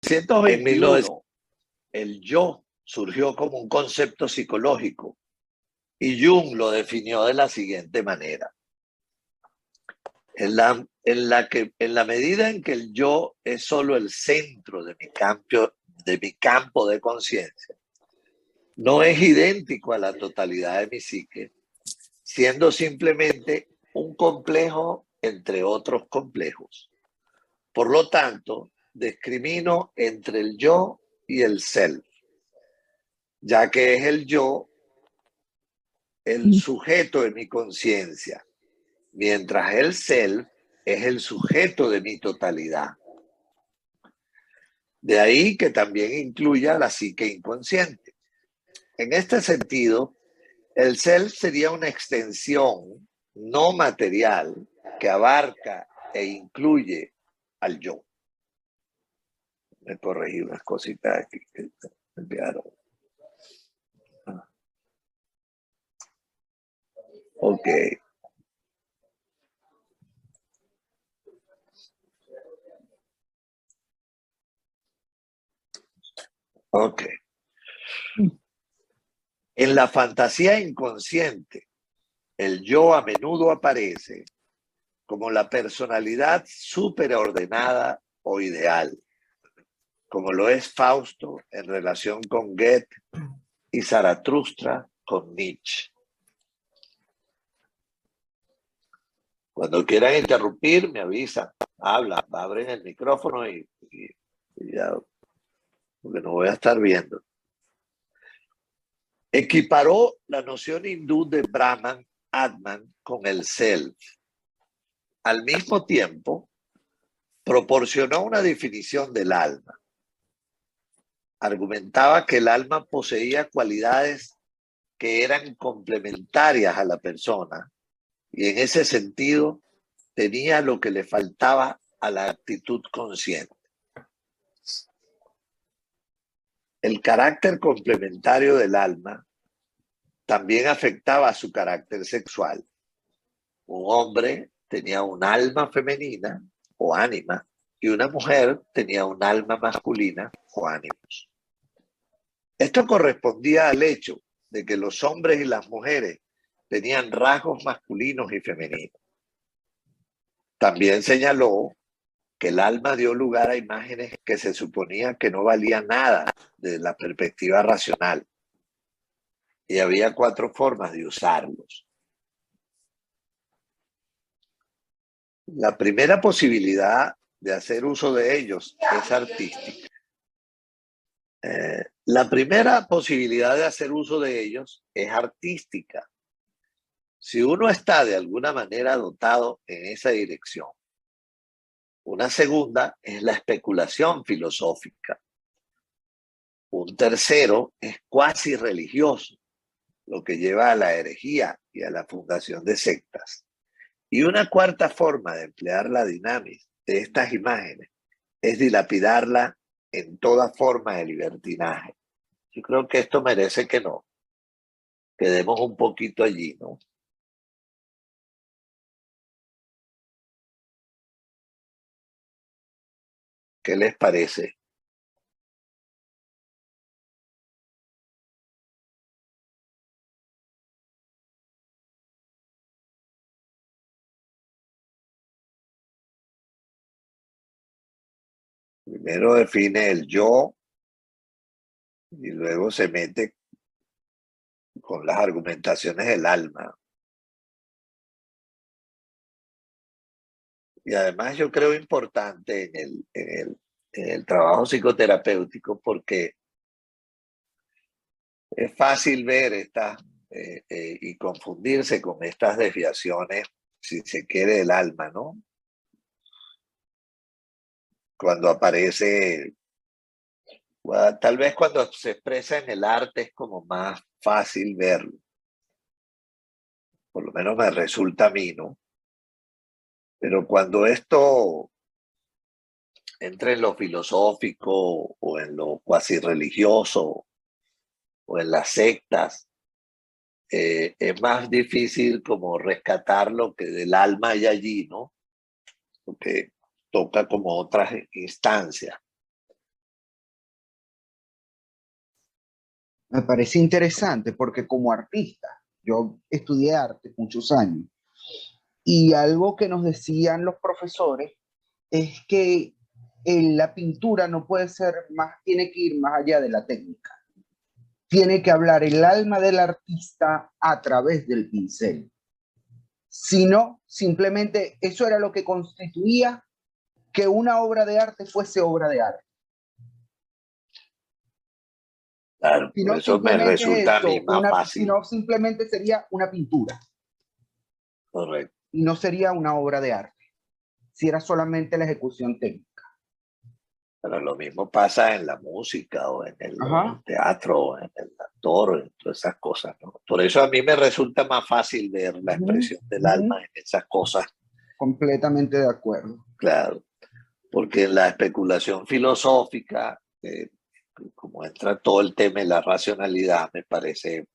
En 1921, el yo surgió como un concepto psicológico y Jung lo definió de la siguiente manera. En la medida en que el yo es solo el centro de mi campo de conciencia, no es idéntico a la totalidad de mi psique, siendo simplemente un complejo entre otros complejos. Por lo tanto, discrimino entre el yo y el self, ya que es el yo el sujeto de mi conciencia, mientras el self es el sujeto de mi totalidad. De ahí que también incluya la psique inconsciente. En este sentido, el self sería una extensión no material que abarca e incluye al yo. Me corregí unas cositas aquí que me enviaron. Ok. Ok. En la fantasía inconsciente, el yo a menudo aparece como la personalidad superordenada o ideal, como lo es Fausto en relación con Goethe y Zaratustra con Nietzsche. Cuando quieran interrumpir, me avisan, hablan, abren el micrófono y ya, porque no voy a estar viendo. Equiparó la noción hindú de Brahman, Atman, con el self. Al mismo tiempo, proporcionó una definición del alma. Argumentaba que el alma poseía cualidades que eran complementarias a la persona y en ese sentido tenía lo que le faltaba a la actitud consciente. El carácter complementario del alma también afectaba a su carácter sexual. Un hombre tenía un alma femenina o ánima y una mujer tenía un alma masculina o ánimos. Esto correspondía al hecho de que los hombres y las mujeres tenían rasgos masculinos y femeninos. También señaló que el alma dio lugar a imágenes que se suponía que no valían nada desde la perspectiva racional. Y había 4 formas de usarlos. La primera posibilidad de hacer uso de ellos es artística. La primera posibilidad de hacer uso de ellos es artística. Si uno está de alguna manera dotado en esa dirección. Una segunda es la especulación filosófica. Un tercero es cuasi religioso, lo que lleva a la herejía y a la fundación de sectas. Y una cuarta forma de emplear la dinámica de estas imágenes es dilapidarla en toda forma de libertinaje. Yo creo que esto merece que nos quedemos un poquito allí, ¿no? ¿Qué les parece? Primero define el yo y luego se mete con las argumentaciones del alma. Y además yo creo importante en el trabajo psicoterapéutico porque es fácil ver estas y confundirse con estas desviaciones, si se quiere, del alma, ¿no? Cuando aparece, bueno, tal vez cuando se expresa en el arte es como más fácil verlo. Por lo menos me resulta a mí, ¿no? Pero cuando esto entra en lo filosófico o en lo cuasi religioso o en las sectas, es más difícil como rescatar lo que del alma hay allí, ¿no? Porque toca como otras instancias. Me parece interesante porque como artista, yo estudié arte muchos años y algo que nos decían los profesores es que la pintura no puede ser más, tiene que ir más allá de la técnica. Tiene que hablar el alma del artista a través del pincel. Si no, simplemente eso era lo que constituía que una obra de arte fuese obra de arte. Claro, Si por no, eso me simplemente resulta a mí eso, más si fácil. no, simplemente sería una pintura Correcto. y no sería una obra de arte, si era solamente la ejecución técnica. Pero lo mismo pasa en la música o en el Ajá. teatro o en el actor o en todas esas cosas, ¿no? Por eso a mí me resulta más fácil ver la expresión del alma en esas cosas, Completamente de acuerdo. claro, porque en la especulación filosófica, como entra todo el tema de la racionalidad, me parece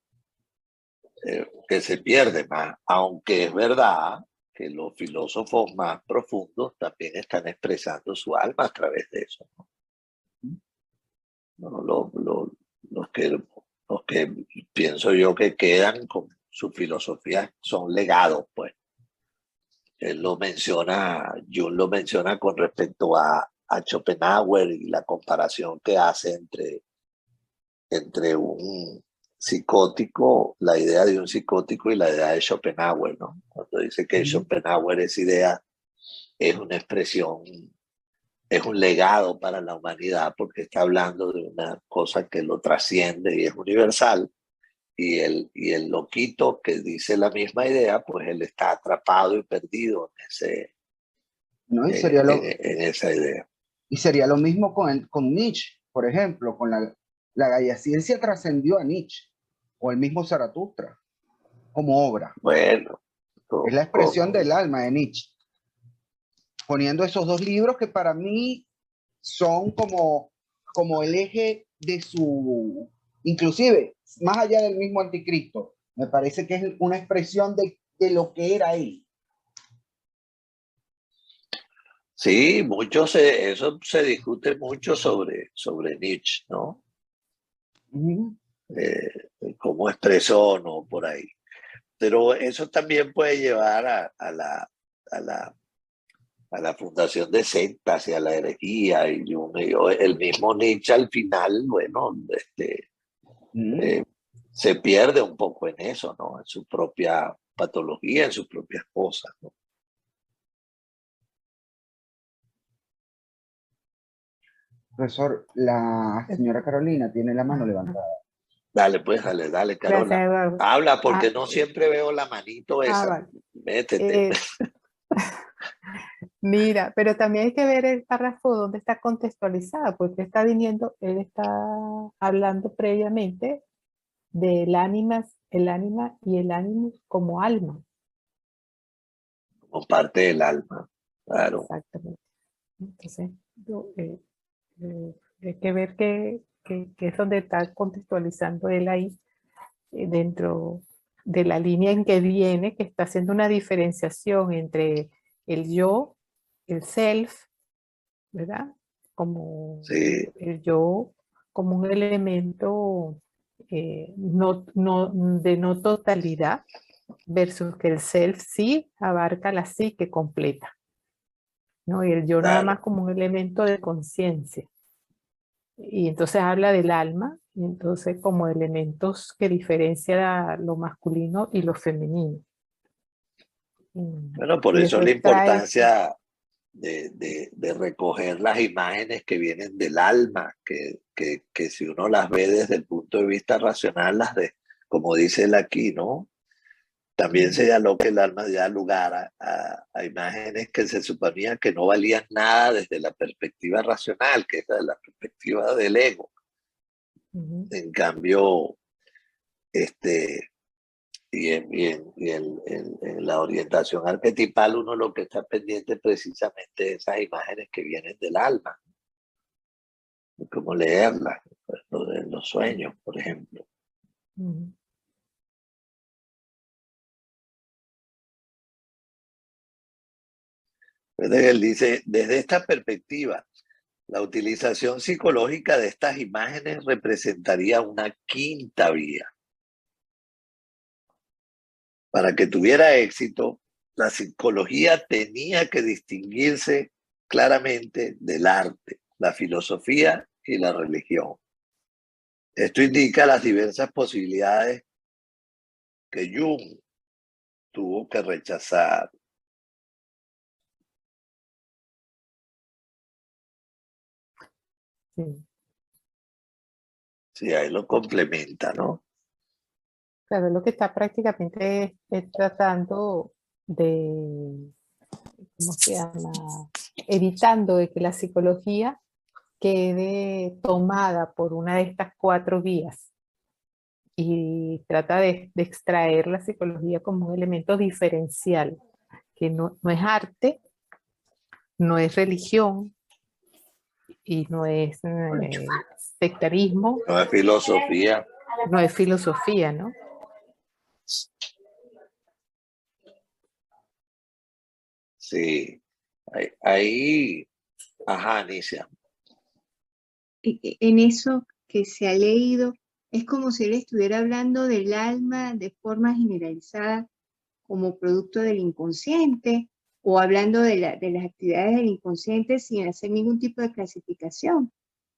que se pierde más, aunque es verdad que los filósofos más profundos también están expresando su alma a través de eso, ¿no? Los que pienso yo que quedan con su filosofía son legados, pues. Él lo menciona, Jung lo menciona con respecto a Schopenhauer y la comparación que hace entre un psicótico, la idea de un psicótico y la idea de Schopenhauer, ¿no? Cuando dice que Schopenhauer es idea, es una expresión, es un legado para la humanidad porque está hablando de una cosa que lo trasciende y es universal. Y el loquito que dice la misma idea, pues él está atrapado y perdido ¿No? en esa idea. Y sería lo mismo con Nietzsche, por ejemplo, con la Gaia Ciencia trascendió a Nietzsche o el mismo Zaratustra como obra. Bueno, Es la expresión del alma de Nietzsche, poniendo esos dos libros que para mí son como el eje de su, inclusive, más allá del mismo anticristo, me parece que es una expresión de lo que era él. sí, eso se discute mucho sobre Nietzsche, ¿no? Cómo expresó, ¿no? Por ahí. Pero eso también puede llevar a la, a la fundación de sectas y a la herejía. El mismo Nietzsche al final, bueno, eh, se pierde un poco en eso, ¿no? En su propia patología, en sus propias cosas, ¿no? Profesor, la señora Carolina tiene la mano levantada. Dale, pues, dale, Gracias, Carola. Eduardo. Habla, porque no siempre veo la manito esa. Vale. Métete. Mira, pero también hay que ver el párrafo donde está contextualizado, porque está viniendo, él está hablando previamente del ánima, el ánima y el ánimo como alma. Como parte del alma, claro. Exactamente. Entonces, hay que ver que es donde está contextualizando él ahí, dentro de la línea en que viene, que está haciendo una diferenciación entre el yo, el self, ¿verdad? Como Sí, el yo, como un elemento de no totalidad, versus que el self sí abarca la psique completa, ¿no? Y el yo nada más claro. como un elemento de conciencia. Y entonces habla del alma, y entonces como elementos que diferencian lo masculino y lo femenino. Bueno, por Y eso la después trae, importancia de recoger las imágenes que vienen del alma, que si uno las ve desde el punto de vista racional, como dice él aquí, ¿no? También señaló que el alma da lugar a imágenes que se suponía que no valían nada desde la perspectiva racional, que es la perspectiva del ego. En cambio, este, en la orientación arquetipal uno lo que está pendiente es precisamente de esas imágenes que vienen del alma, cómo leerlas, pues, en los sueños, por ejemplo. Entonces él dice, desde esta perspectiva, La utilización psicológica de estas imágenes representaría una quinta vía. Para que tuviera éxito, la psicología tenía que distinguirse claramente del arte, la filosofía y la religión. Esto indica las diversas posibilidades que Jung tuvo que rechazar. Sí. Sí, ahí lo complementa, ¿no? Claro, lo que está prácticamente es tratando de, ¿cómo se llama? Evitando de que la psicología quede tomada por una de estas cuatro vías y trata de extraer la psicología como un elemento diferencial, que no es arte, no es religión y no es sectarismo, No es filosofía. no es filosofía, ¿no? Sí, ahí ajá, Anicia. En eso que se ha leído, es como si él estuviera hablando del alma de forma generalizada como producto del inconsciente, o hablando de las actividades del inconsciente sin hacer ningún tipo de clasificación.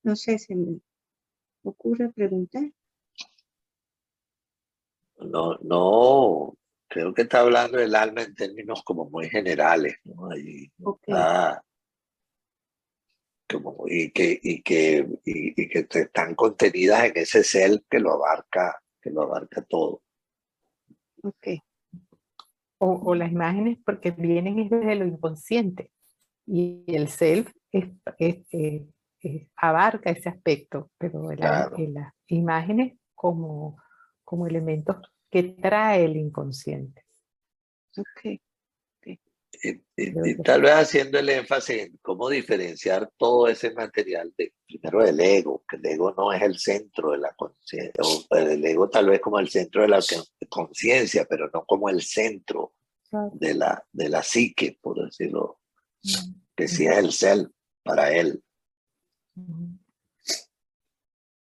No sé, se me ocurre preguntar. No, creo que está hablando del alma en términos como muy generales, ¿no? Ahí Okay. está como, y que están contenidas en ese self que lo abarca todo. Okay. O las imágenes porque vienen desde lo inconsciente y el self abarca ese aspecto, pero Claro. las imágenes como elementos que trae el inconsciente. Okay. Y tal vez haciendo el énfasis en cómo diferenciar todo ese material primero del ego, que el ego no es el centro de la conciencia, o el ego tal vez como el centro de la conciencia, pero no como el centro de la psique, por decirlo, que sí es el ser para él.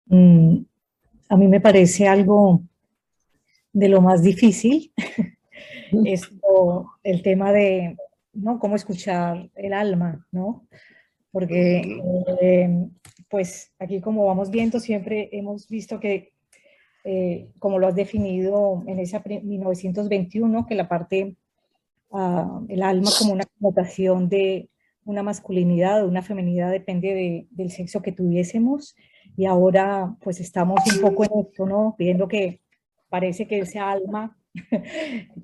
A mí me parece algo de lo más difícil, el tema de, ¿no?, cómo escuchar el alma, ¿no? Porque, pues, aquí como vamos viendo, siempre hemos visto que, como lo has definido en esa 1921, que la parte, el alma como una connotación de una masculinidad o una feminidad depende del sexo que tuviésemos, y ahora pues estamos un poco en esto, ¿no? Viendo que parece que ese alma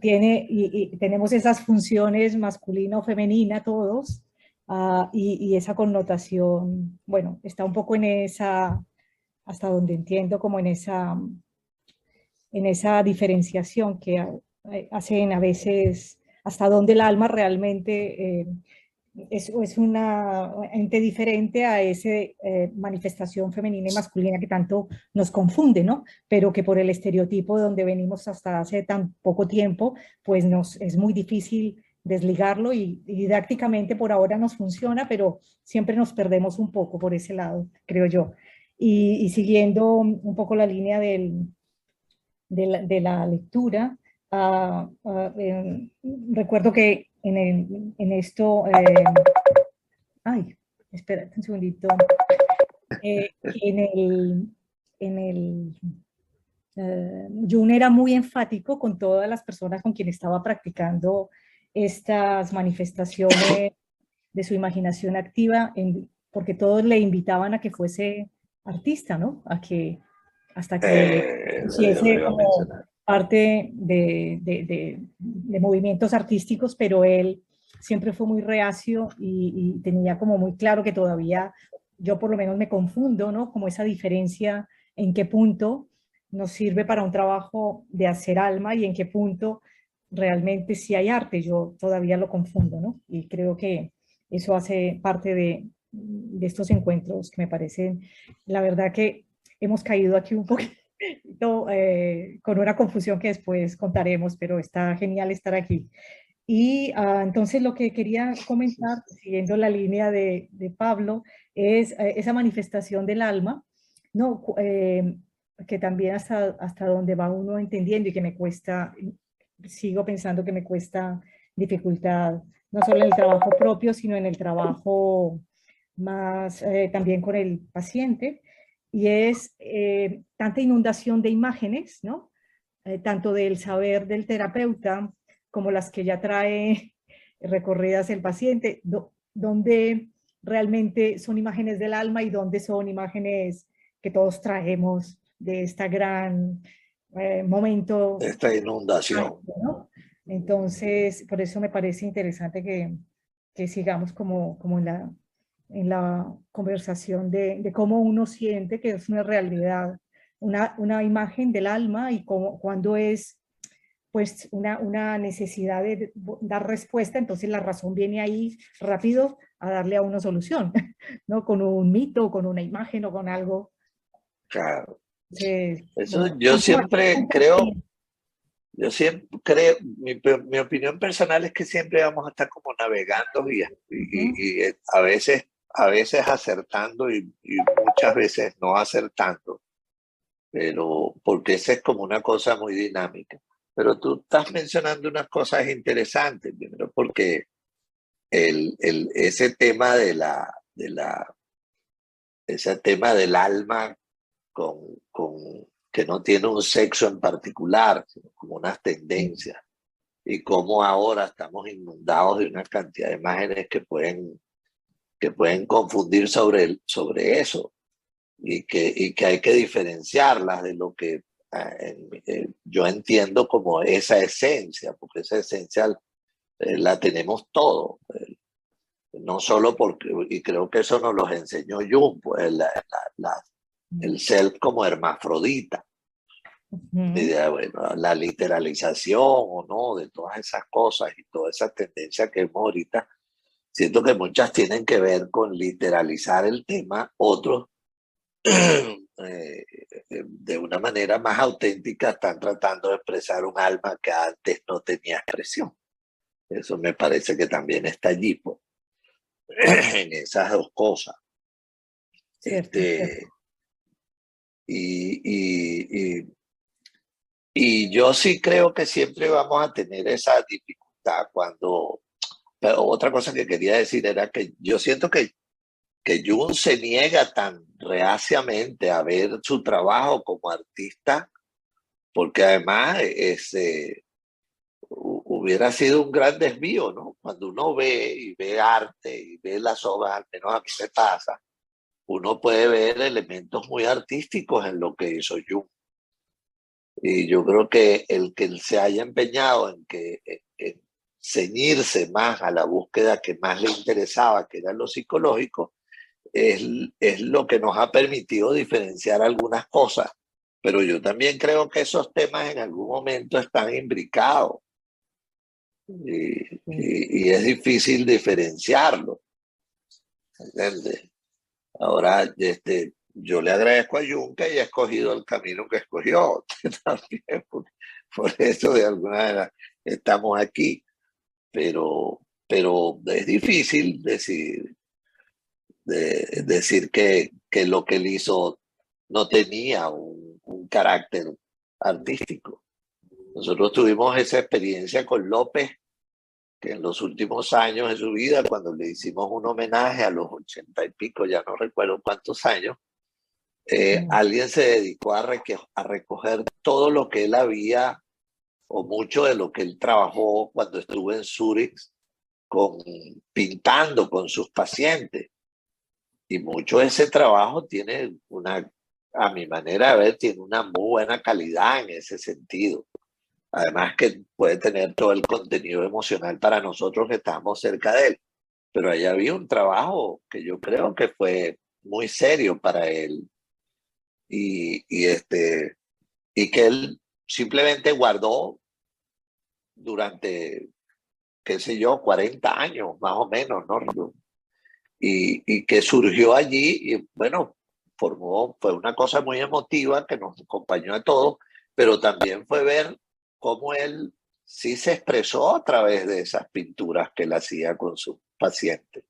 tiene, y tenemos esas funciones masculina o femenina todos, y esa connotación, bueno, está un poco en esa, hasta donde entiendo, como en esa diferenciación que hacen a veces, hasta donde el alma realmente es una ente diferente a esa manifestación femenina y masculina que tanto nos confunde, ¿no? Pero que por el estereotipo de donde venimos hasta hace tan poco tiempo, pues es muy difícil desligarlo, y didácticamente por ahora nos funciona, pero siempre nos perdemos un poco por ese lado, creo yo. Y siguiendo un poco la línea de la lectura, recuerdo que en esto, ay, espérate un segundito, Jung era muy enfático con todas las personas con quienes estaba practicando estas manifestaciones de su imaginación activa, porque todos le invitaban a que fuese artista, ¿no? Hasta que hiciese como parte de movimientos artísticos, pero él siempre fue muy reacio y tenía como muy claro que todavía yo por lo menos me confundo, ¿no? Como esa diferencia en qué punto nos sirve para un trabajo de hacer alma y en qué punto realmente sí hay arte. Yo todavía lo confundo, ¿no? Y creo que eso hace parte de estos encuentros que me parecen, la verdad que hemos caído aquí un poquito con una confusión que después contaremos, pero está genial estar aquí. Y entonces lo que quería comentar, siguiendo la línea de Pablo, es esa manifestación del alma, ¿no? Que también hasta donde va uno entendiendo y que me cuesta, sigo pensando que me cuesta dificultad, no solo en el trabajo propio, sino en el trabajo más también con el paciente, y es tanta inundación de imágenes, ¿no? Tanto del saber del terapeuta como las que ya trae recorridas el paciente, donde realmente son imágenes del alma y donde son imágenes que todos traemos de esta gran momento, Esta inundación. ¿no? Entonces, por eso me parece interesante que sigamos como en la conversación de cómo uno siente que es una realidad, una imagen del alma y cómo, cuando es pues una necesidad de dar respuesta, entonces la razón viene ahí rápido a darle a una solución, ¿no? Con un mito, con una imagen o con algo. Claro. Entonces, Eso bueno, yo siempre creo, mi opinión personal es que siempre vamos a estar como navegando y a veces acertando y muchas veces no acertando, pero porque esa es como una cosa muy dinámica. Pero tú estás mencionando unas cosas interesantes, primero porque ese tema ese tema del alma con, con, que no tiene un sexo en particular, sino como unas tendencias, y cómo ahora estamos inundados de una cantidad de imágenes que pueden confundir sobre eso, y que hay que diferenciarlas de lo que yo entiendo como esa esencia, porque esa esencia la tenemos todo. No solo porque, y creo que eso nos lo enseñó Jung, pues el self como hermafrodita. Bueno, la literalización o no de todas esas cosas y toda esa tendencia que vemos ahorita, siento que muchas tienen que ver con literalizar el tema, otros de una manera más auténtica están tratando de expresar un alma que antes no tenía expresión. Eso me parece que también está allí, pues, en esas dos cosas. cierto, cierto. Este, y, y, y, y yo sí creo que siempre vamos a tener esa dificultad cuando... Pero otra cosa que quería decir era que yo siento que Jung se niega tan reaciamente a ver su trabajo como artista, porque además hubiera sido un gran desvío, ¿no? Cuando uno ve y ve arte y ve las obras, al menos a mí me pasa, uno puede ver elementos muy artísticos en lo que hizo Jung. Y yo creo que el que él se haya empeñado en ceñirse más a la búsqueda que más le interesaba, que era lo psicológico, es lo que nos ha permitido diferenciar algunas cosas. Pero yo también creo que esos temas en algún momento están imbricados y es difícil diferenciarlo. ¿Entiendes? Ahora, yo le agradezco a Jung que haya escogido el camino que escogió. También por eso de alguna manera estamos aquí. Pero es difícil decir que lo que él hizo no tenía un carácter artístico. Nosotros tuvimos esa experiencia con López, que en los últimos años de su vida, cuando le hicimos un homenaje a los 80 y pico, ya no recuerdo cuántos años, alguien se dedicó a recoger todo lo que él había, o mucho de lo que él trabajó cuando estuvo en Zúrich, pintando con sus pacientes. Y mucho de ese trabajo tiene a mi manera de ver, tiene una muy buena calidad en ese sentido. Además que puede tener todo el contenido emocional para nosotros que estamos cerca de él. Pero ahí había un trabajo que yo creo que fue muy serio para él y que él simplemente guardó durante, qué sé yo, 40 años más o menos, ¿no? Y que surgió allí y bueno, fue una cosa muy emotiva que nos acompañó a todos, pero también fue ver cómo él sí se expresó a través de esas pinturas que él hacía con sus pacientes.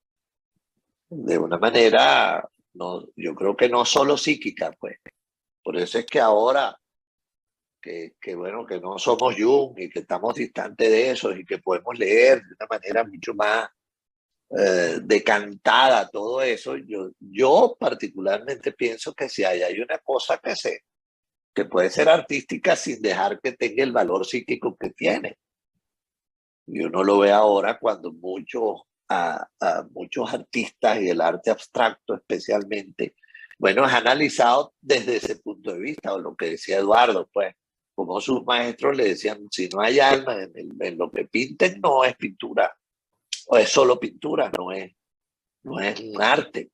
De una manera, no, yo creo que no solo psíquica, pues. Por eso es que ahora bueno, que no somos Jung y que estamos distantes de eso y que podemos leer de una manera mucho más decantada todo eso, yo particularmente pienso que si hay una cosa que puede ser artística sin dejar que tenga el valor psíquico que tiene. Y uno lo ve ahora cuando muchos artistas y el arte abstracto especialmente, bueno, es analizado desde ese punto de vista, o lo que decía Eduardo, pues, como sus maestros le decían, si no hay alma en lo que pinten, no es pintura, o es solo pintura, no es un arte.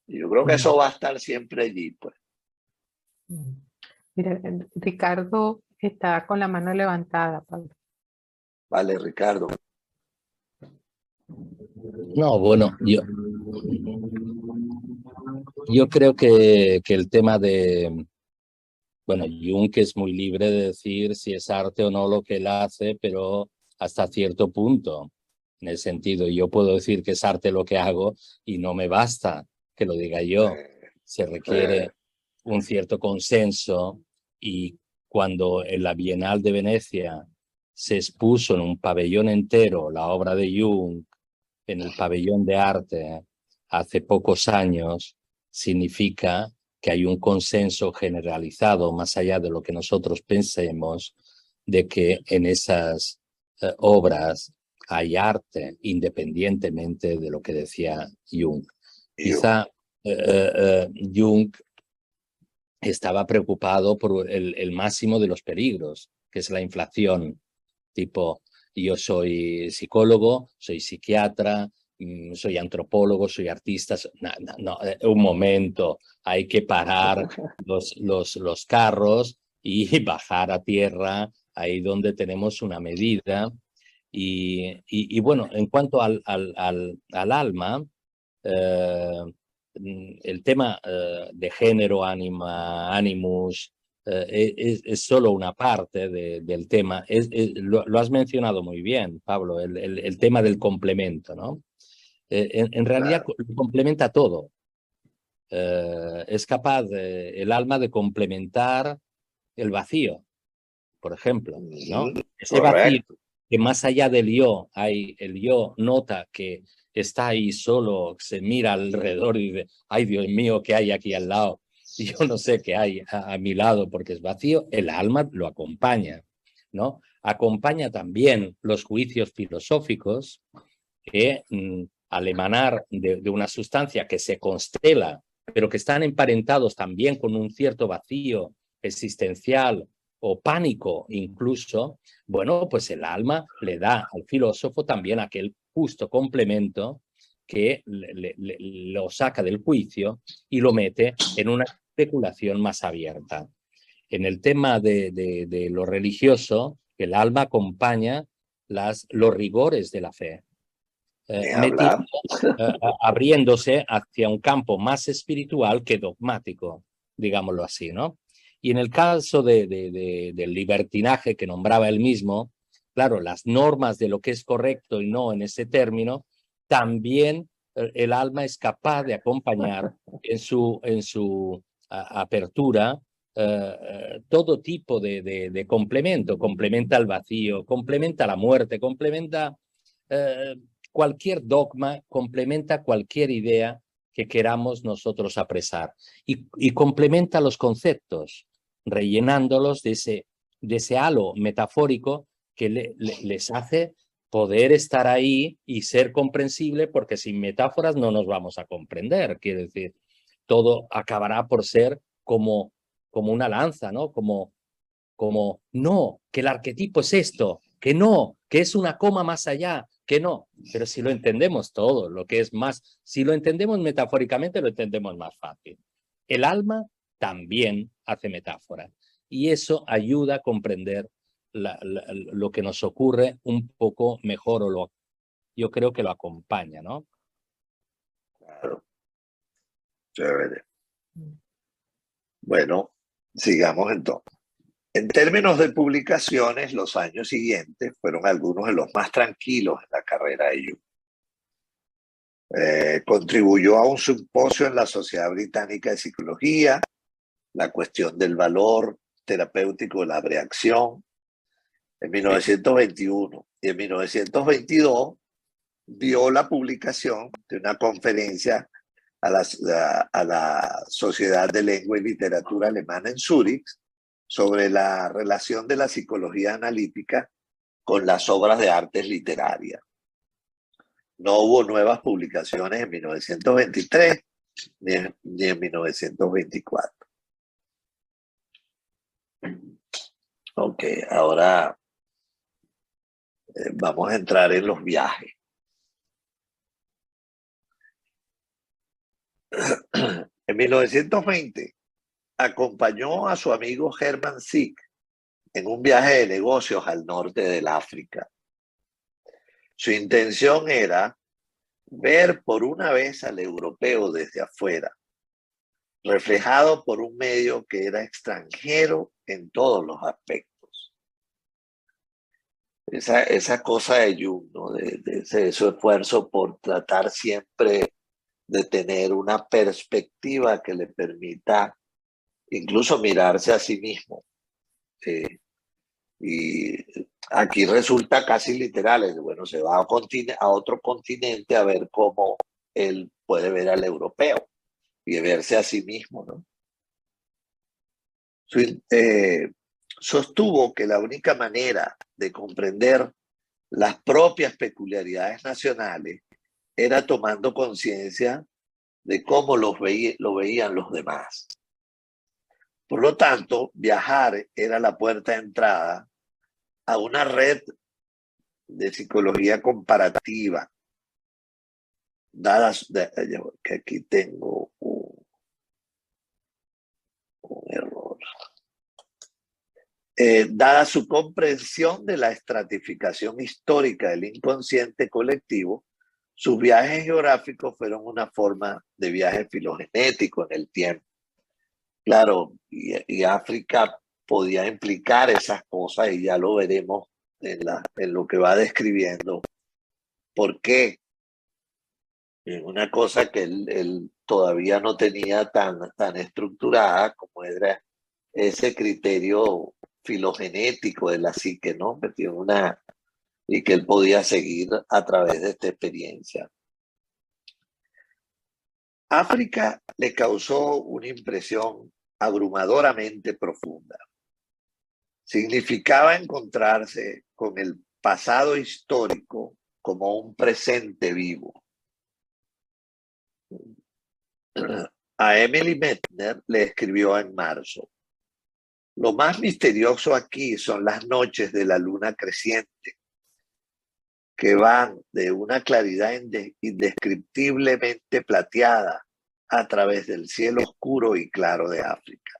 Y yo creo que eso va a estar siempre allí, pues. Mira, Ricardo está con la mano levantada, Pablo. Vale, Ricardo. No, bueno, yo creo que el tema de, bueno, Jung es muy libre de decir si es arte o no lo que él hace, pero hasta cierto punto, en el sentido, yo puedo decir que es arte lo que hago y no me basta que lo diga yo, se requiere un cierto consenso, y cuando en la Bienal de Venecia se expuso en un pabellón entero la obra de Jung, en el pabellón de arte hace pocos años, significa que hay un consenso generalizado, más allá de lo que nosotros pensemos, de que en esas obras hay arte, independientemente de lo que decía Jung. Quizá Jung estaba preocupado por el máximo de los peligros, que es la inflación. Tipo, yo soy psicólogo, soy psiquiatra, soy antropólogo, soy artista. No, un momento, hay que parar los carros y bajar a tierra, ahí donde tenemos una medida. Y bueno, en cuanto al alma, el tema de género, animus, es solo una parte del tema. Lo has mencionado muy bien, Pablo, el tema del complemento, ¿no? En realidad complementa todo. Es capaz el alma de complementar el vacío, por ejemplo, ¿no? Ese vacío que más allá del yo, el yo nota que está ahí solo, se mira alrededor y dice, ay Dios mío, ¿qué hay aquí al lado? Y yo no sé qué hay a mi lado porque es vacío. El alma lo acompaña, ¿no? Acompaña también los juicios filosóficos que al emanar de una sustancia que se constela, pero que están emparentados también con un cierto vacío existencial o pánico incluso, bueno, pues el alma le da al filósofo también aquel justo complemento que lo saca del juicio y lo mete en una especulación más abierta. En el tema de lo religioso, el alma acompaña los rigores de la fe, abriéndose hacia un campo más espiritual que dogmático, digámoslo así, ¿no? Y en el caso del libertinaje que nombraba él mismo, claro, las normas de lo que es correcto y no en ese término, también el alma es capaz de acompañar en su apertura todo tipo de complemento. Complementa el vacío, complementa la muerte, complementa cualquier dogma, complementa cualquier idea que queramos nosotros apresar y complementa los conceptos, rellenándolos de ese halo metafórico que les hace poder estar ahí y ser comprensible, porque sin metáforas no nos vamos a comprender. Quiere decir, todo acabará por ser como una lanza, ¿no? Como no, que el arquetipo es esto, que no, que es una coma más allá, que no. Pero si lo entendemos todo, lo que es más, si lo entendemos metafóricamente, lo entendemos más fácil. El alma también hace metáfora y eso ayuda a comprender lo que nos ocurre un poco mejor, yo creo que lo acompaña, ¿no? Claro. Chévere. Bueno, sigamos entonces. En términos de publicaciones, los años siguientes fueron algunos de los más tranquilos en la carrera de Jung. Contribuyó a un simposio en la Sociedad Británica de Psicología, la cuestión del valor terapéutico de la reacción, en 1921, y en 1922 dio la publicación de una conferencia a la Sociedad de Lengua y Literatura Alemana en Zúrich sobre la relación de la psicología analítica con las obras de artes literarias. No hubo nuevas publicaciones en 1923 ni en 1924. Ok, ahora vamos a entrar en los viajes. En 1920 acompañó a su amigo Hermann Sick en un viaje de negocios al norte del África. Su intención era ver por una vez al europeo desde afuera, reflejado por un medio que era extranjero en todos los aspectos. Esa cosa de Jung, ¿no? de su esfuerzo por tratar siempre de tener una perspectiva que le permita incluso mirarse a sí mismo. Y aquí resulta casi literal, bueno, se va a otro continente a ver cómo él puede ver al europeo y verse a sí mismo, ¿no? Sostuvo que la única manera de comprender las propias peculiaridades nacionales era tomando conciencia de cómo lo veían los demás. Por lo tanto, viajar era la puerta de entrada a una red de psicología comparativa, que aquí tengo un error. Dada su comprensión de la estratificación histórica del inconsciente colectivo, sus viajes geográficos fueron una forma de viaje filogenético en el tiempo. Claro, y África podía implicar esas cosas y ya lo veremos en lo que va describiendo. ¿Por qué? Una cosa que él todavía no tenía tan estructurada como era ese criterio filogenético de la psique, ¿no? Y que él podía seguir a través de esta experiencia. África le causó una impresión abrumadoramente profunda. Significaba encontrarse con el pasado histórico como un presente vivo. A Emily Mettner le escribió en marzo: lo más misterioso aquí son las noches de la luna creciente, que van de una claridad indescriptiblemente plateada a través del cielo oscuro y claro de África.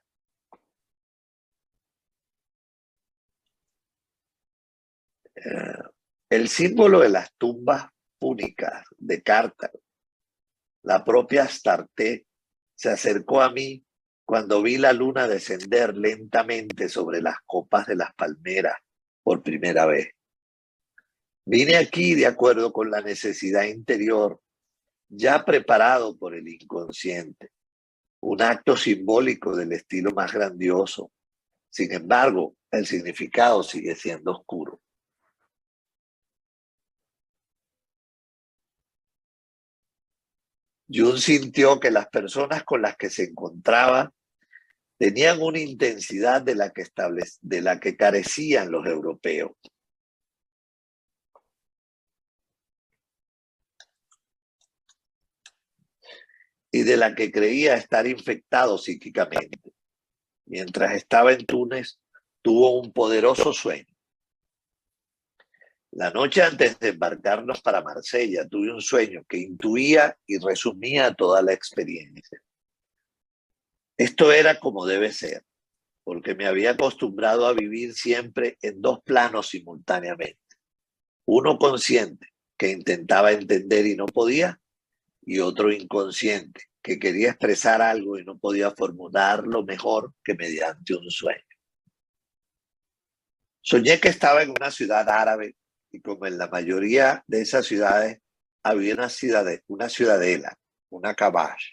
El símbolo de las tumbas púnicas de Cartago, la propia Astarte, se acercó a mí cuando vi la luna descender lentamente sobre las copas de las palmeras por primera vez. Vine aquí de acuerdo con la necesidad interior, ya preparado por el inconsciente, un acto simbólico del estilo más grandioso. Sin embargo, el significado sigue siendo oscuro. Jung sintió que las personas con las que se encontraba tenían una intensidad de la que carecían los europeos. Y de la que creía estar infectado psíquicamente. Mientras estaba en Túnez, tuvo un poderoso sueño. La noche antes de embarcarnos para Marsella, tuve un sueño que intuía y resumía toda la experiencia. Esto era como debe ser, porque me había acostumbrado a vivir siempre en dos planos simultáneamente. Uno consciente, que intentaba entender y no podía, y otro inconsciente, que quería expresar algo y no podía formularlo mejor que mediante un sueño. Soñé que estaba en una ciudad árabe y como en la mayoría de esas ciudades había una ciudadela, una cabash.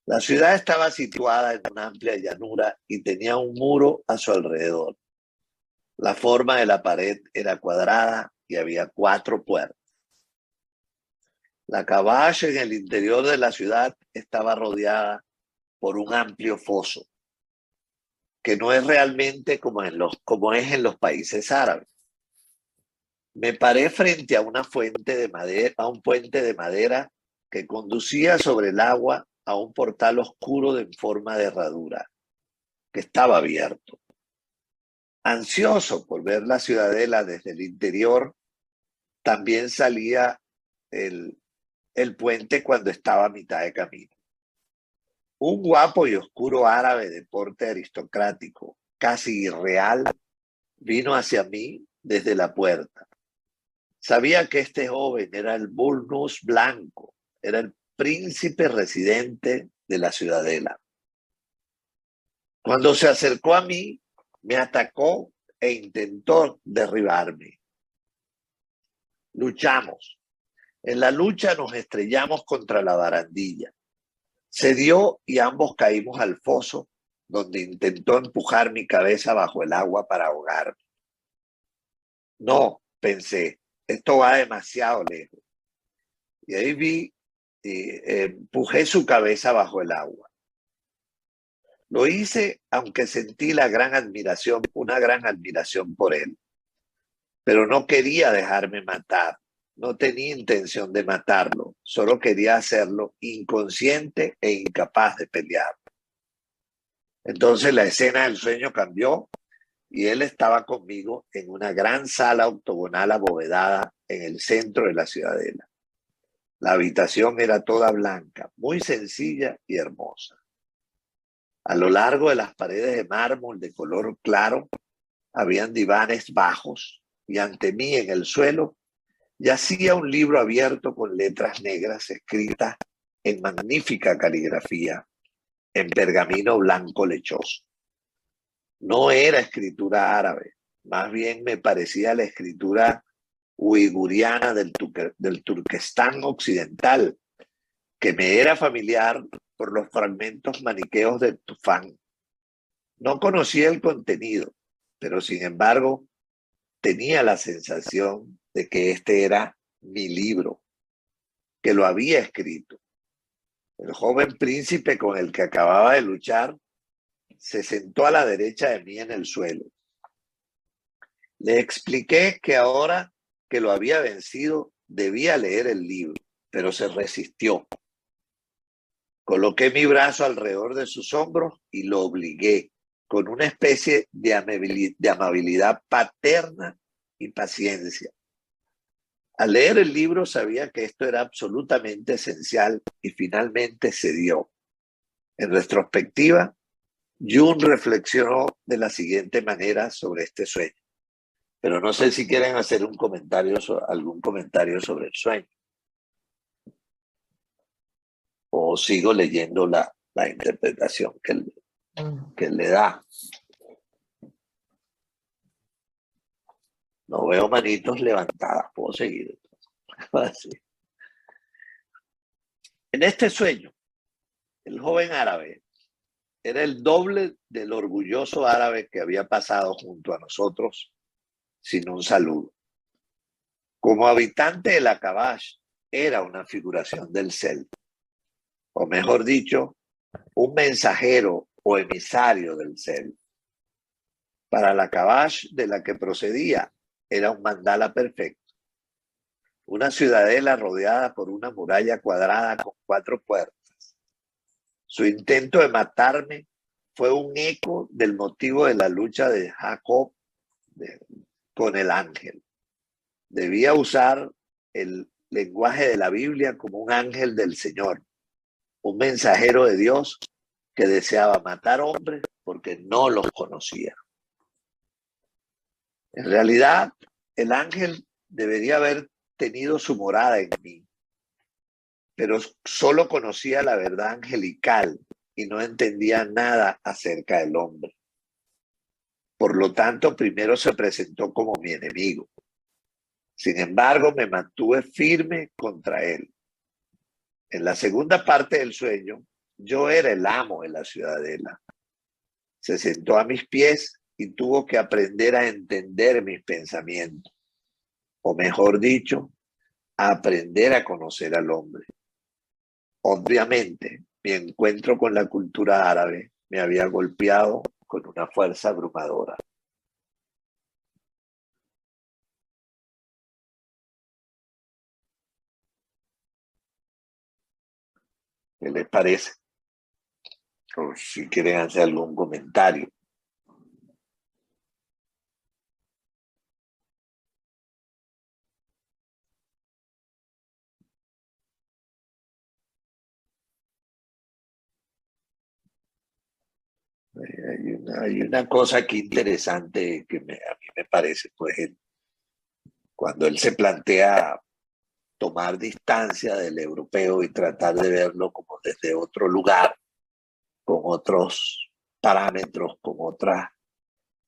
La ciudad estaba situada en una amplia llanura y tenía un muro a su alrededor. La forma de la pared era cuadrada y había 4 puertas. La cabaña en el interior de la ciudad estaba rodeada por un amplio foso, que no es realmente como es en los países árabes. Me paré frente a una fuente de madera, a un puente de madera que conducía sobre el agua a un portal oscuro en forma de herradura, que estaba abierto. Ansioso por ver la ciudadela desde el interior, también salía el puente cuando estaba a mitad de camino. Un guapo y oscuro árabe de porte aristocrático, casi irreal, vino hacia mí desde la puerta. Sabía que este joven era el Burnus Blanco, era el príncipe residente de la ciudadela. Cuando se acercó a mí, me atacó e intentó derribarme. Luchamos. En la lucha nos estrellamos contra la barandilla. Se dio y ambos caímos al foso, donde intentó empujar mi cabeza bajo el agua para ahogarme. No, pensé, esto va demasiado lejos. Y ahí empujé su cabeza bajo el agua. Lo hice aunque sentí una gran admiración por él. Pero no quería dejarme matar. No tenía intención de matarlo. Solo quería hacerlo inconsciente e incapaz de pelear. Entonces la escena del sueño cambió y él estaba conmigo en una gran sala octogonal abovedada en el centro de la ciudadela. La habitación era toda blanca, muy sencilla y hermosa. A lo largo de las paredes de mármol de color claro, habían divanes bajos y ante mí en el suelo yacía un libro abierto con letras negras escritas en magnífica caligrafía, en pergamino blanco lechoso. No era escritura árabe, más bien me parecía la escritura uiguriana del Turquestán occidental, que me era familiar por los fragmentos maniqueos del Tufán. No conocía el contenido, pero sin embargo tenía la sensación de que este era mi libro, que lo había escrito. El joven príncipe con el que acababa de luchar se sentó a la derecha de mí en el suelo. Le expliqué que ahora que lo había vencido, debía leer el libro, pero se resistió. Coloqué mi brazo alrededor de sus hombros y lo obligué, con una especie de amabilidad paterna y paciencia. Al leer el libro sabía que esto era absolutamente esencial y finalmente cedió. En retrospectiva, Jung reflexionó de la siguiente manera sobre este sueño. Pero no sé si quieren hacer algún comentario sobre el sueño. O sigo leyendo la interpretación que él le da. No veo manitos levantadas, puedo seguir. Así. En este sueño, el joven árabe era el doble del orgulloso árabe que había pasado junto a nosotros sin un saludo. Como habitante de la Cabash, era una figuración del Cel, o mejor dicho, un mensajero o emisario del Cel. Para la Cabash de la que procedía, era un mandala perfecto. Una ciudadela rodeada por una muralla cuadrada con 4 puertas. Su intento de matarme fue un eco del motivo de la lucha de Jacob con el ángel. Debía usar el lenguaje de la Biblia como un ángel del Señor, un mensajero de Dios que deseaba matar hombres porque no los conocía. En realidad, el ángel debería haber tenido su morada en mí, pero solo conocía la verdad angelical y no entendía nada acerca del hombre. Por lo tanto, primero se presentó como mi enemigo. Sin embargo, me mantuve firme contra él. En la segunda parte del sueño, yo era el amo de la ciudadela. Se sentó a mis pies y tuvo que aprender a entender mis pensamientos, o mejor dicho, a aprender a conocer al hombre. Obviamente, mi encuentro con la cultura árabe me había golpeado con una fuerza abrumadora. ¿Qué les parece? O si quieren hacer algún comentario. Hay una cosa aquí interesante que a mí me parece, pues, cuando él se plantea tomar distancia del europeo y tratar de verlo como desde otro lugar, con otros parámetros, con otros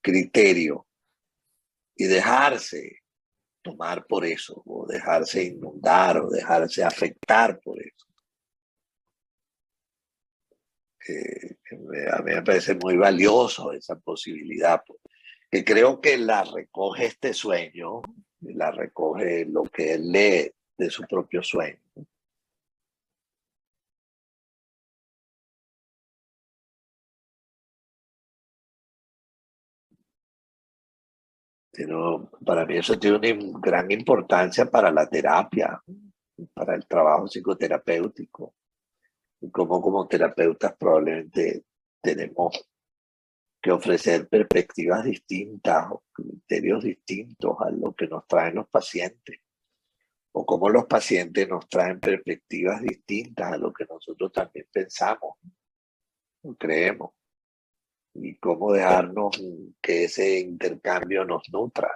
criterios, y dejarse tomar por eso, o dejarse inundar, o dejarse afectar por eso. A mí me parece muy valioso esa posibilidad, que creo que la recoge este sueño, la recoge lo que él lee de su propio sueño. Pero para mí eso tiene una gran importancia para la terapia, para el trabajo psicoterapéutico. Y como terapeutas probablemente tenemos que ofrecer perspectivas distintas o criterios distintos a lo que nos traen los pacientes, o como los pacientes nos traen perspectivas distintas a lo que nosotros también pensamos o creemos, y cómo dejarnos que ese intercambio nos nutra,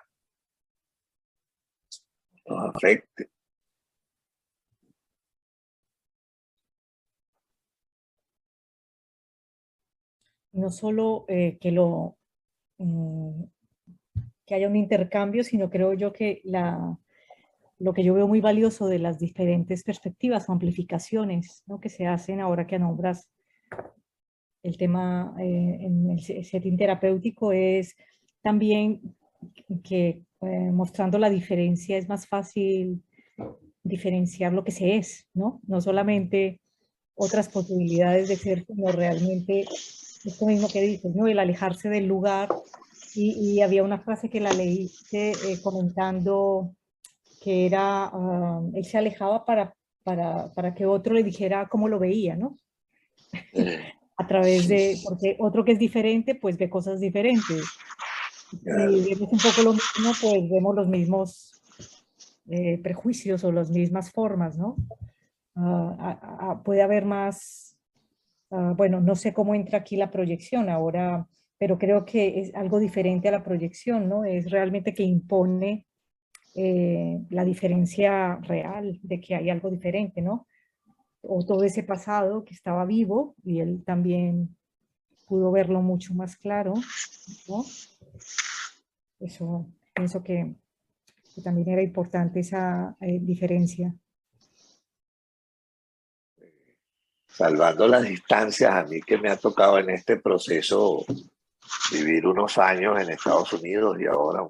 nos afecte. No solo que haya un intercambio, sino creo yo que lo que yo veo muy valioso de las diferentes perspectivas o amplificaciones, ¿no?, que se hacen ahora que nombras el tema en el setting terapéutico, es también que mostrando la diferencia es más fácil diferenciar lo que se es, ¿no? No solamente otras posibilidades de ser, sino realmente esto mismo que dices, ¿no? El alejarse del lugar. Y había una frase que la leí comentando que era, él se alejaba para que otro le dijera cómo lo veía, ¿no? A través de, porque otro que es diferente, pues ve cosas diferentes. Y vemos un poco lo mismo, pues vemos los mismos prejuicios o las mismas formas, ¿no? Puede haber más, bueno, no sé cómo entra aquí la proyección ahora, pero creo que es algo diferente a la proyección, ¿no? Es realmente que impone la diferencia real de que hay algo diferente, ¿no? O todo ese pasado que estaba vivo y él también pudo verlo mucho más claro, ¿no? Eso pienso que también era importante esa diferencia. Salvando las distancias, a mí que me ha tocado en este proceso vivir unos años en Estados Unidos y ahora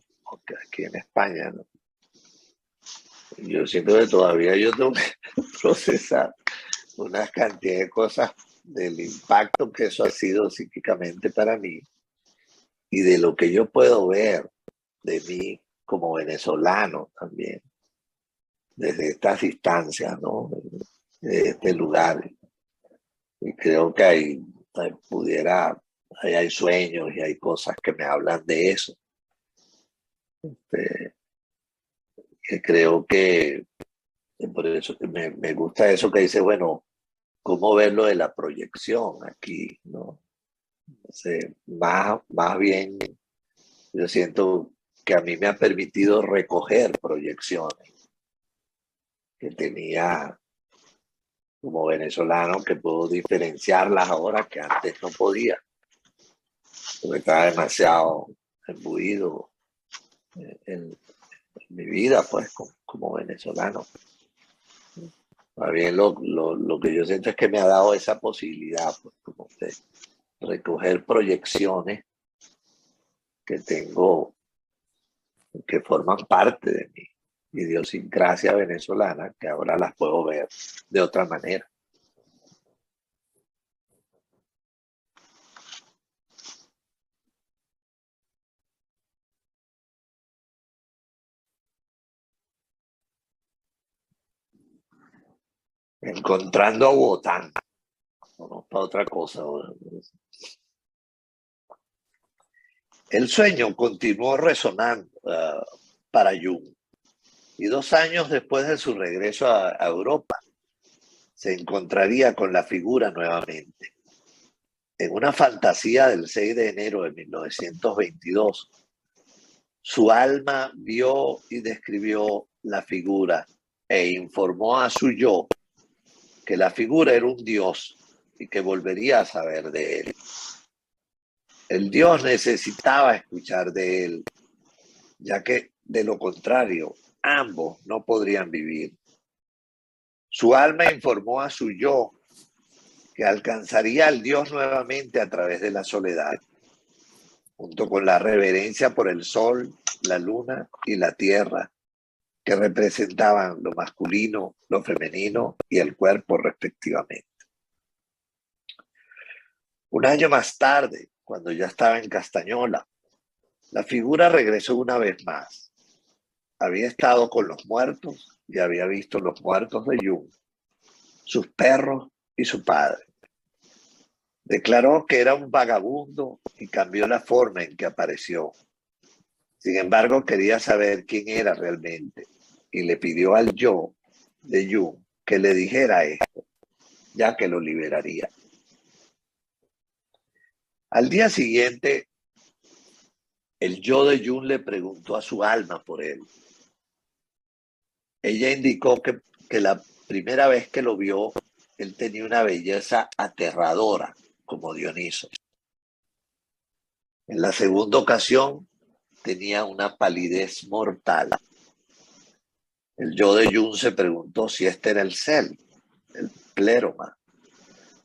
aquí en España, ¿no? Yo siento que todavía yo tengo que procesar una cantidad de cosas del impacto que eso ha sido psíquicamente para mí y de lo que yo puedo ver de mí como venezolano también, desde estas distancias, ¿no? De este lugar. Y creo que hay sueños y hay cosas que me hablan de eso. Que creo que por eso me gusta eso que dice, bueno, cómo ver lo de la proyección aquí, ¿no? Entonces, más bien, yo siento que a mí me ha permitido recoger proyecciones que tenía como venezolano, que puedo diferenciarlas ahora que antes no podía, porque estaba demasiado imbuido en mi vida, pues, como venezolano. Más bien lo que yo siento es que me ha dado esa posibilidad, pues, como de recoger proyecciones que tengo, que forman parte de mi idiosincrasia venezolana, que ahora las puedo ver de otra manera. Encontrando a Wotan, no para otra cosa. El sueño continuó resonando para Jung, y 2 años después de su regreso a Europa, se encontraría con la figura nuevamente. En una fantasía del 6 de enero de 1922, su alma vio y describió la figura e informó a su yo que la figura era un dios y que volvería a saber de él. El dios necesitaba escuchar de él, ya que de lo contrario, ambos no podrían vivir. Su alma informó a su yo que alcanzaría al dios nuevamente a través de la soledad, junto con la reverencia por el sol, la luna y la tierra, que representaban lo masculino, lo femenino y el cuerpo respectivamente. Un año más tarde, cuando ya estaba en Castañola, la figura regresó una vez más. Había estado con los muertos y había visto los muertos de Jung, sus perros y su padre. Declaró que era un vagabundo y cambió la forma en que apareció. Sin embargo, quería saber quién era realmente y le pidió al yo de Jung que le dijera esto, ya que lo liberaría. Al día siguiente, el yo de Jung le preguntó a su alma por él. Ella indicó que la primera vez que lo vio, él tenía una belleza aterradora, como Dioniso. En la segunda ocasión, tenía una palidez mortal. El yo de Jung se preguntó si este era el cel, el pléroma,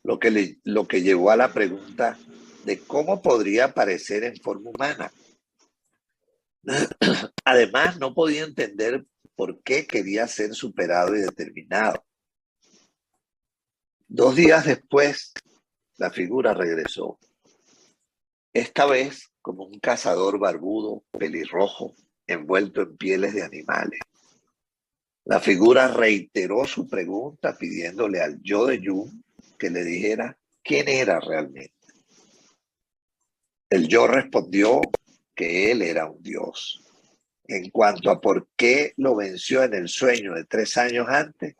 lo que llevó a la pregunta de cómo podría aparecer en forma humana. Además, no podía entender por qué quería ser superado y determinado. 2 días después, la figura regresó. Esta vez como un cazador barbudo, pelirrojo, envuelto en pieles de animales. La figura reiteró su pregunta pidiéndole al yo de Jung que le dijera quién era realmente. El yo respondió que él era un dios. En cuanto a por qué lo venció en el sueño de 3 años antes,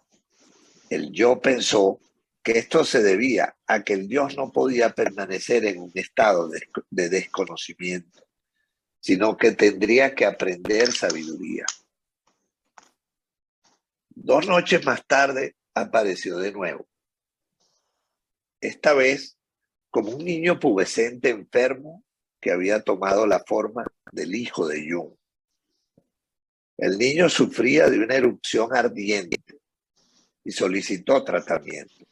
el yo pensó que esto se debía a que el dios no podía permanecer en un estado de desconocimiento, sino que tendría que aprender sabiduría. 2 noches más tarde apareció de nuevo. Esta vez como un niño pubescente enfermo que había tomado la forma del hijo de Jung. El niño sufría de una erupción ardiente y solicitó tratamiento.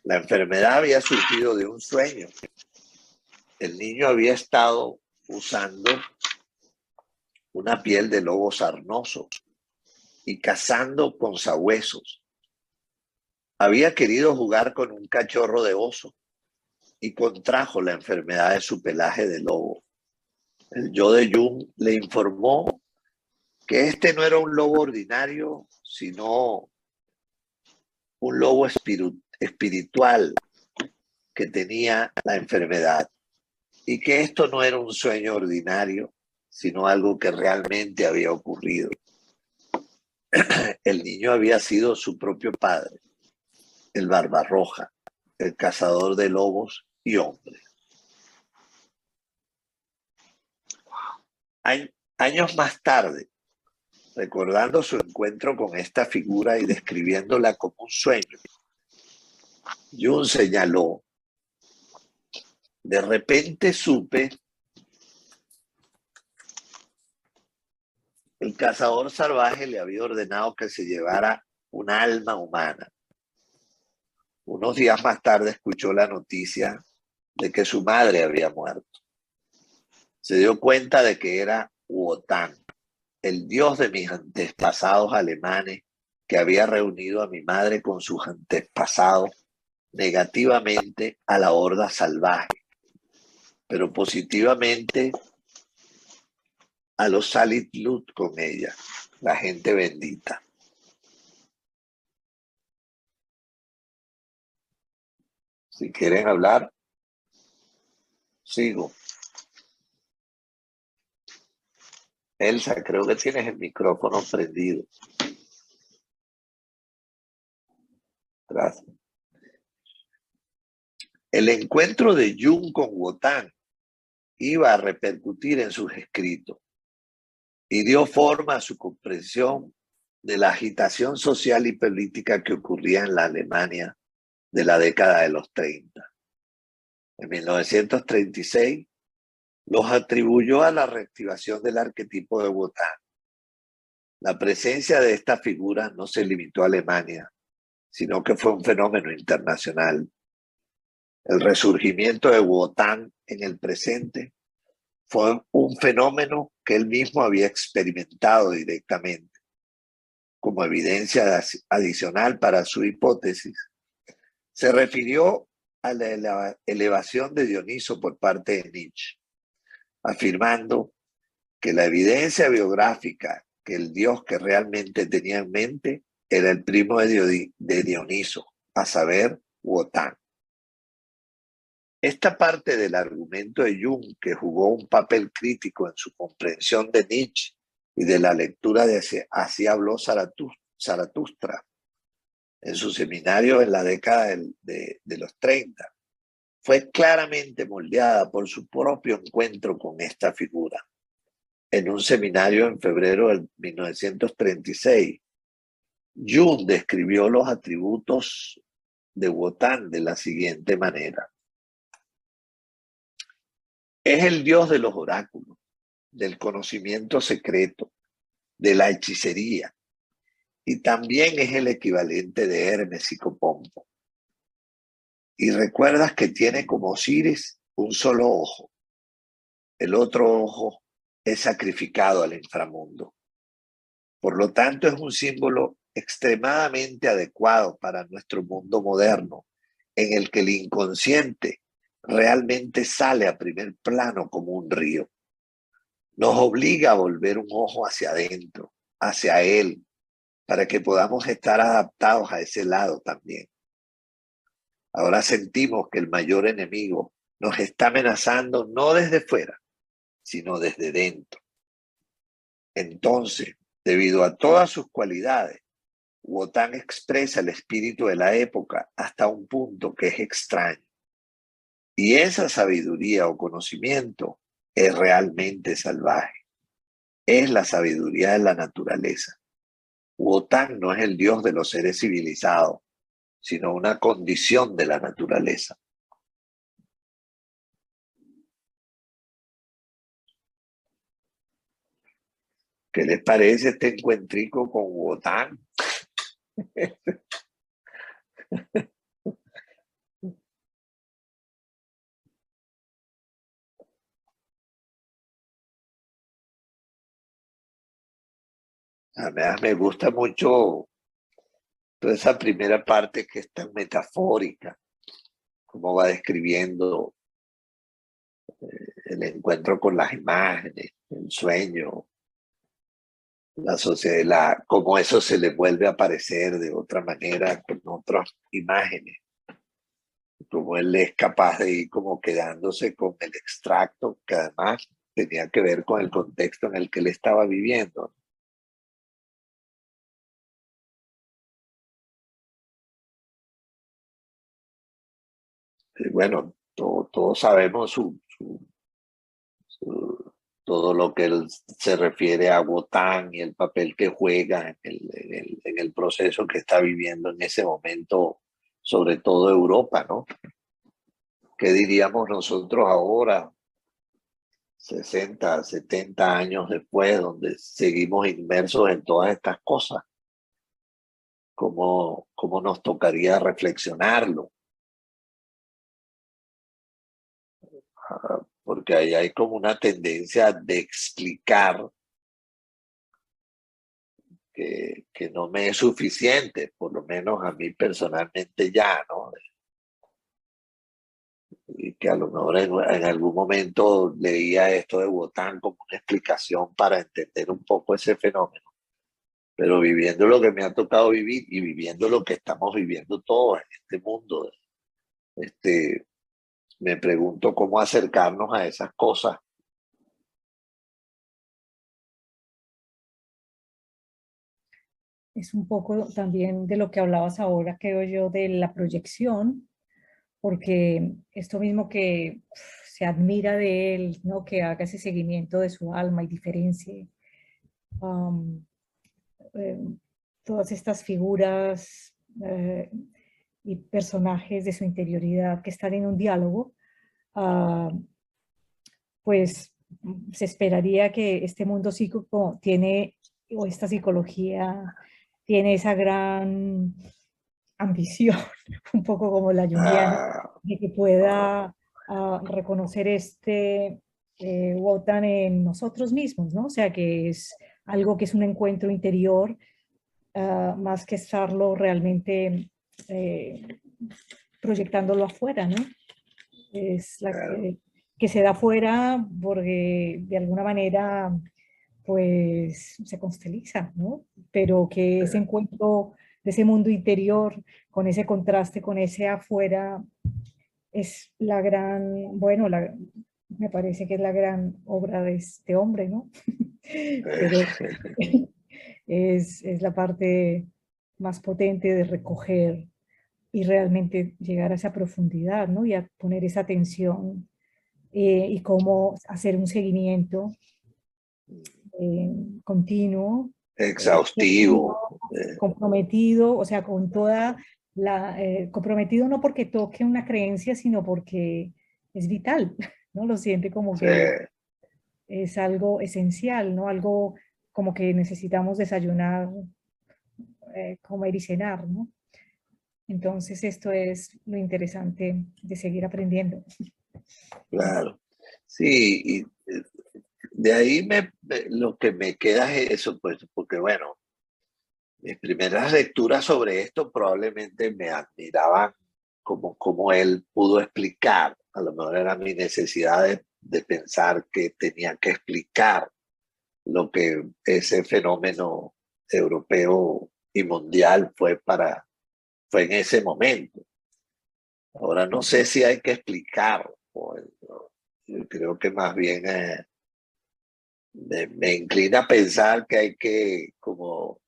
La enfermedad había surgido de un sueño. El niño había estado usando una piel de lobo sarnoso y cazando con sabuesos. Había querido jugar con un cachorro de oso y contrajo la enfermedad de su pelaje de lobo. El yo de Jung le informó que este no era un lobo ordinario, sino un lobo espiritual que tenía la enfermedad y que esto no era un sueño ordinario, sino algo que realmente había ocurrido. El niño había sido su propio padre, el Barbarroja, el cazador de lobos y hombres. Años más tarde, recordando su encuentro con esta figura y describiéndola como un sueño, Jung señaló: de repente supe el cazador salvaje le había ordenado que se llevara un alma humana. Unos días más tarde escuchó la noticia de que su madre había muerto. Se dio cuenta de que era Wotan, el dios de mis antepasados alemanes, que había reunido a mi madre con sus antepasados negativamente a la horda salvaje, pero positivamente a los Salit Lut con ella, la gente bendita. Si quieren hablar, sigo. Elsa, creo que tienes el micrófono prendido. Gracias. El encuentro de Jung con Wotan iba a repercutir en sus escritos y dio forma a su comprensión de la agitación social y política que ocurría en la Alemania de la década de los 30. En 1936 los atribuyó a la reactivación del arquetipo de Wotan. La presencia de esta figura no se limitó a Alemania, sino que fue un fenómeno internacional. El resurgimiento de Wotan en el presente fue un fenómeno que él mismo había experimentado directamente. Como evidencia adicional para su hipótesis, se refirió a la elevación de Dioniso por parte de Nietzsche, afirmando que la evidencia biográfica que el dios que realmente tenía en mente era el primo de Dioniso, a saber, Wotan. Esta parte del argumento de Jung, que jugó un papel crítico en su comprensión de Nietzsche y de la lectura de Así habló Zaratustra en su seminario en la década de los 30, fue claramente moldeada por su propio encuentro con esta figura. En un seminario en febrero de 1936, Jung describió los atributos de Wotan de la siguiente manera. Es el dios de los oráculos, del conocimiento secreto, de la hechicería, y también es el equivalente de Hermes y Copompo. Y recuerdas que tiene como Osiris un solo ojo. El otro ojo es sacrificado al inframundo. Por lo tanto, es un símbolo extremadamente adecuado para nuestro mundo moderno, en el que el inconsciente realmente sale a primer plano como un río. Nos obliga a volver un ojo hacia adentro, hacia él, para que podamos estar adaptados a ese lado también. Ahora sentimos que el mayor enemigo nos está amenazando no desde fuera, sino desde dentro. Entonces, debido a todas sus cualidades, Wotan expresa el espíritu de la época hasta un punto que es extraño. Y esa sabiduría o conocimiento es realmente salvaje. Es la sabiduría de la naturaleza. Wotan no es el dios de los seres civilizados, sino una condición de la naturaleza. ¿Qué les parece este encuentrico con Wotan? Además, me gusta mucho toda esa primera parte que es tan metafórica, como va describiendo el encuentro con las imágenes, el sueño, la sociedad, cómo eso se le vuelve a aparecer de otra manera con otras imágenes, como él es capaz de ir como quedándose con el extracto, que además tenía que ver con el contexto en el que él estaba viviendo. Y bueno, todos sabemos todo lo que él se refiere a Wotan y el papel que juega en el proceso que está viviendo en ese momento, sobre todo Europa, ¿no? ¿Qué diríamos nosotros ahora 60, 70 años después, donde seguimos inmersos en todas estas cosas. ¿Cómo nos tocaría reflexionarlo? Porque ahí hay como una tendencia de explicar que no me es suficiente, por lo menos a mí personalmente ya, ¿no? Y que a lo mejor en algún momento leía esto de Wotan como una explicación para entender un poco ese fenómeno. Pero viviendo lo que me ha tocado vivir y viviendo lo que estamos viviendo todos en este mundo, me pregunto cómo acercarnos a esas cosas. Es un poco también de lo que hablabas ahora, creo yo, de la proyección, porque esto mismo que se admira de él, ¿no? Que haga ese seguimiento de su alma y diferencie um, eh, todas estas figuras y personajes de su interioridad que están en un diálogo, pues se esperaría que este mundo psíquico tiene, o esta psicología tiene esa gran ambición, un poco como la junguiana, Ah, de que pueda reconocer este Wotan en nosotros mismos, ¿no? O sea, que es algo que es un encuentro interior, más que estarlo realmente proyectándolo afuera, ¿no? Es la claro, que se da afuera porque de alguna manera pues se consteliza, ¿no? Pero que ese encuentro de ese mundo interior con ese contraste, con ese afuera, es la gran, bueno, me parece que es la gran obra de este hombre, ¿no? Pero es la parte más potente de recoger y realmente llegar a esa profundidad, ¿no? Y a poner esa atención y cómo hacer un seguimiento continuo, exhaustivo. comprometido, o sea, con toda comprometido no porque toque una creencia, sino porque es vital, ¿no? Lo siente como que Sí, es algo esencial, ¿no? Algo como que necesitamos desayunar, comer y cenar, ¿no? Entonces esto es lo interesante de seguir aprendiendo. claro. Sí, y de ahí lo que me queda es eso, pues, porque bueno, mis primeras lecturas sobre esto probablemente me admiraban como él pudo explicar. A lo mejor era mi necesidad de pensar que tenía que explicar lo que ese fenómeno europeo y mundial fue en ese momento. Ahora no sé si hay que explicar. Yo creo que más bien me inclina a pensar que hay que como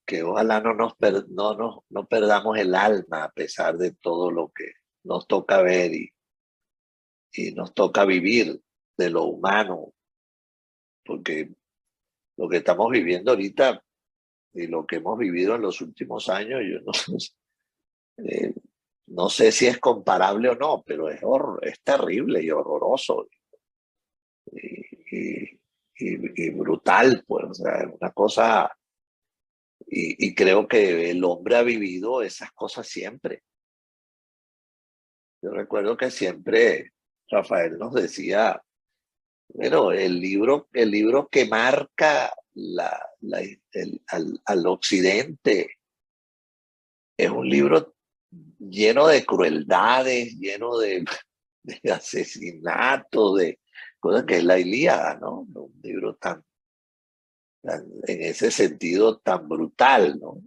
que ojalá no perdamos el alma a pesar de todo lo que nos toca ver y nos toca vivir de lo humano, porque lo que estamos viviendo ahorita y lo que hemos vivido en los últimos años, yo no, eh, no sé si es comparable o no, pero es terrible y horroroso y, y brutal, pues, o sea, es una cosa, y creo que el hombre ha vivido esas cosas siempre. Yo recuerdo que siempre Rafael nos decía, bueno, el libro que marca al occidente es un libro lleno de crueldades, lleno de asesinatos, de cosas que es la Ilíada, ¿no? Un libro en ese sentido tan brutal, ¿no?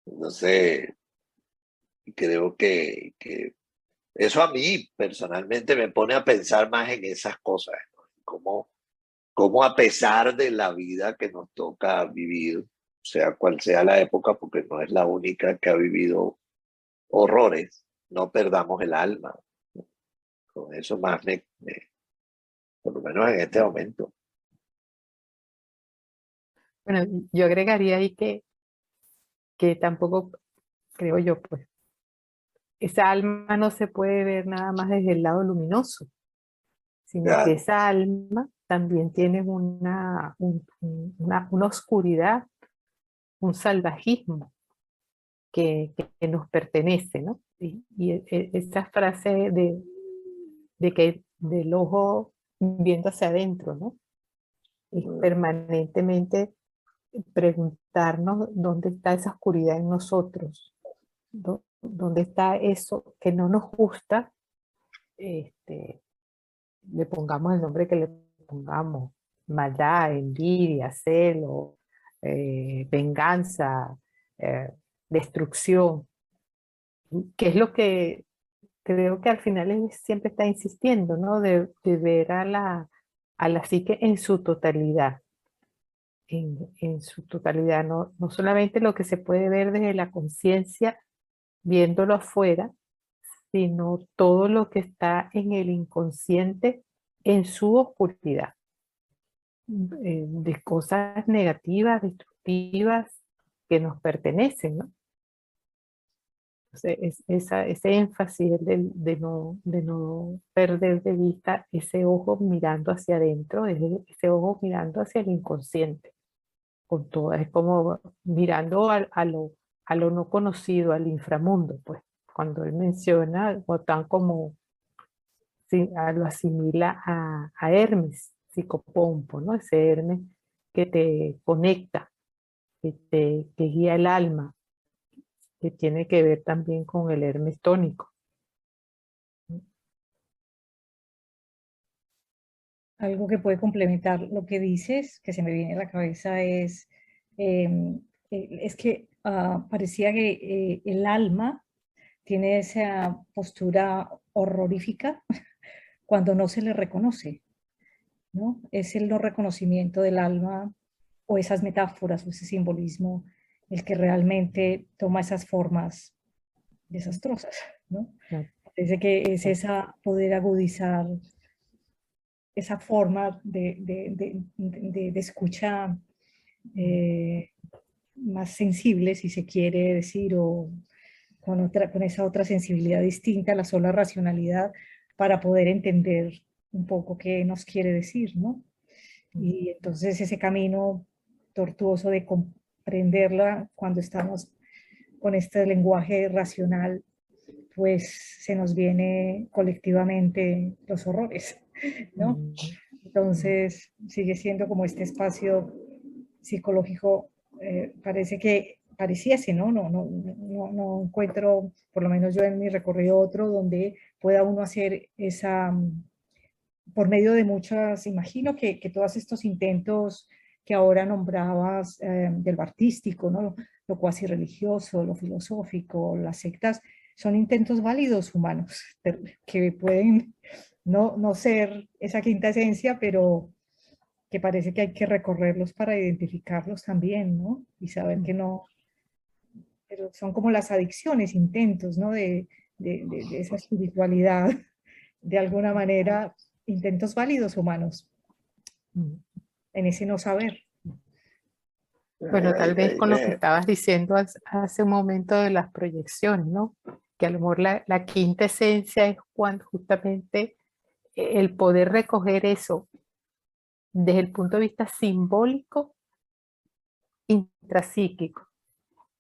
Entonces, creo que eso a mí personalmente me pone a pensar más en esas cosas, ¿no? Cómo a pesar de la vida que nos toca vivir, sea cual sea la época, porque no es la única que ha vivido horrores, no perdamos el alma. Con eso más por lo menos en este momento. Bueno, yo agregaría ahí que tampoco, creo yo, pues, esa alma no se puede ver nada más desde el lado luminoso, sino que Claro. esa alma también tiene una oscuridad, un salvajismo que nos pertenece, ¿no? Y esa frase de que del ojo viendo hacia adentro, ¿no? Es permanentemente preguntarnos dónde está esa oscuridad en nosotros, dónde está eso que no nos gusta, le pongamos el nombre que le pongamos, maldad, envidia, celo, venganza, destrucción, que es lo que creo que al final él siempre está insistiendo, ¿no? De ver a la psique en su totalidad, en su totalidad, no solamente lo que se puede ver desde la conciencia, viéndolo afuera, sino todo lo que está en el inconsciente en su oscuridad, de cosas negativas, destructivas, que nos pertenecen, ¿no? Ese énfasis de no perder de vista ese ojo mirando hacia adentro, ese ojo mirando hacia el inconsciente, con todo, es como mirando a lo no conocido, al inframundo, pues, cuando él menciona, o tan como lo asimila a Hermes, psicopompo, ¿no? Ese Hermes que te conecta, que guía el alma, que tiene que ver también con el Hermes tónico. Algo que puede complementar lo que dices, que se me viene a la cabeza, es que parecía que el alma tiene esa postura horrorífica cuando no se le reconoce, ¿no? Es el no reconocimiento del alma o esas metáforas o ese simbolismo el que realmente toma esas formas desastrosas, ¿no? Parece que es esa poder agudizar esa forma de escucha más sensible, si se quiere decir, o con esa otra sensibilidad distinta a la sola racionalidad para poder entender un poco qué nos quiere decir, ¿no? Y entonces ese camino tortuoso de comprenderla cuando estamos con este lenguaje racional, pues se nos viene colectivamente los horrores, ¿no? Entonces sigue siendo como este espacio psicológico, pareciese, ¿no? No encuentro, por lo menos yo en mi recorrido, otro donde pueda uno hacer esa, por medio de muchas, imagino que todos estos intentos que ahora nombrabas de lo artístico, ¿no? Lo cuasi religioso, lo filosófico, las sectas, son intentos válidos humanos que pueden no ser esa quinta esencia, pero que parece que hay que recorrerlos para identificarlos también, ¿no? Y saber que no, pero son como las adicciones, intentos, ¿no? De esa espiritualidad, de alguna manera, intentos válidos humanos, en ese no saber. Bueno, tal vez con lo que estabas diciendo hace un momento de las proyecciones, ¿no? Que a lo mejor la quinta esencia es cuando justamente el poder recoger eso desde el punto de vista simbólico, intrapsíquico,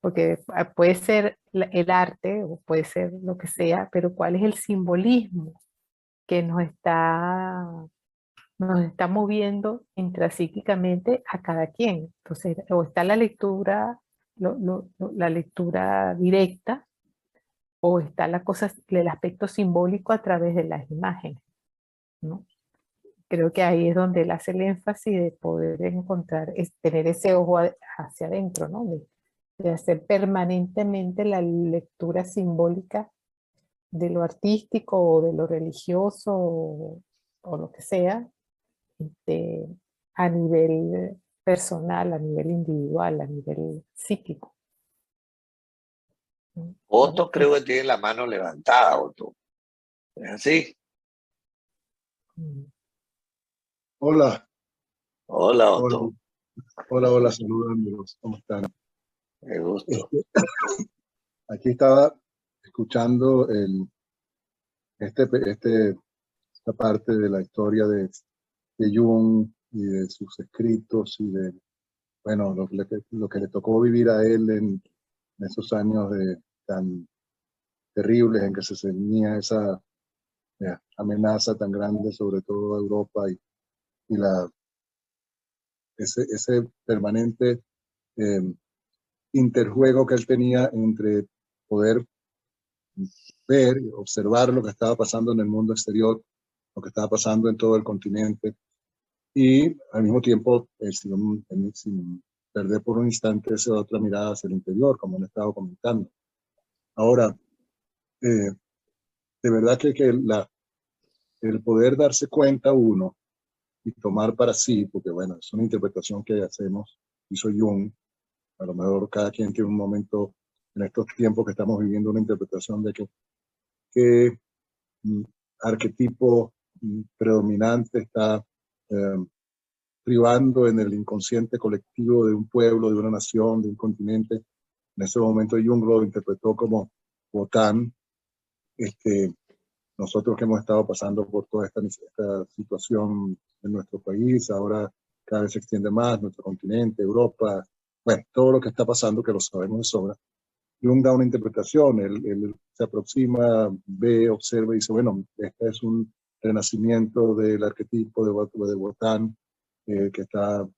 porque puede ser el arte o puede ser lo que sea, pero ¿cuál es el simbolismo que nos está moviendo intrapsíquicamente a cada quien? Entonces, o está la lectura, la lectura directa, o está la cosa, el aspecto simbólico a través de las imágenes, ¿no? Creo que ahí es donde él hace el énfasis de poder encontrar, tener ese ojo hacia adentro, ¿no? De hacer permanentemente la lectura simbólica de lo artístico o de lo religioso o lo que sea, a nivel personal, a nivel individual, a nivel psíquico. Otto creo que tiene la mano levantada, Otto. ¿Es así? Hola. Hola, Otto. Hola, saludos amigos, ¿cómo están? Me gusta. Aquí estaba escuchando esta parte de la historia de Jung y de sus escritos y de, bueno, lo que le tocó vivir a él en esos años tan terribles en que se tenía esa amenaza tan grande sobre todo Europa y ese permanente interjuego que él tenía entre poder ver, observar lo que estaba pasando en el mundo exterior, lo que estaba pasando en todo el continente, y al mismo tiempo, sin perder por un instante esa otra mirada hacia el interior, como han estado comentando. Ahora, de verdad que el poder darse cuenta uno y tomar para sí, porque bueno, es una interpretación que hacemos, hizo Jung, a lo mejor cada quien tiene un momento en estos tiempos que estamos viviendo una interpretación de qué arquetipo predominante está privando en el inconsciente colectivo de un pueblo, de una nación, de un continente. En ese momento Jung lo interpretó como Wotan. Nosotros que hemos estado pasando por toda esta situación en nuestro país, ahora cada vez se extiende más, nuestro continente, Europa, bueno, todo lo que está pasando, que lo sabemos de sobra. Jung da una interpretación, él se aproxima, ve, observa y dice, bueno, este es un renacimiento del arquetipo de Wotan, que está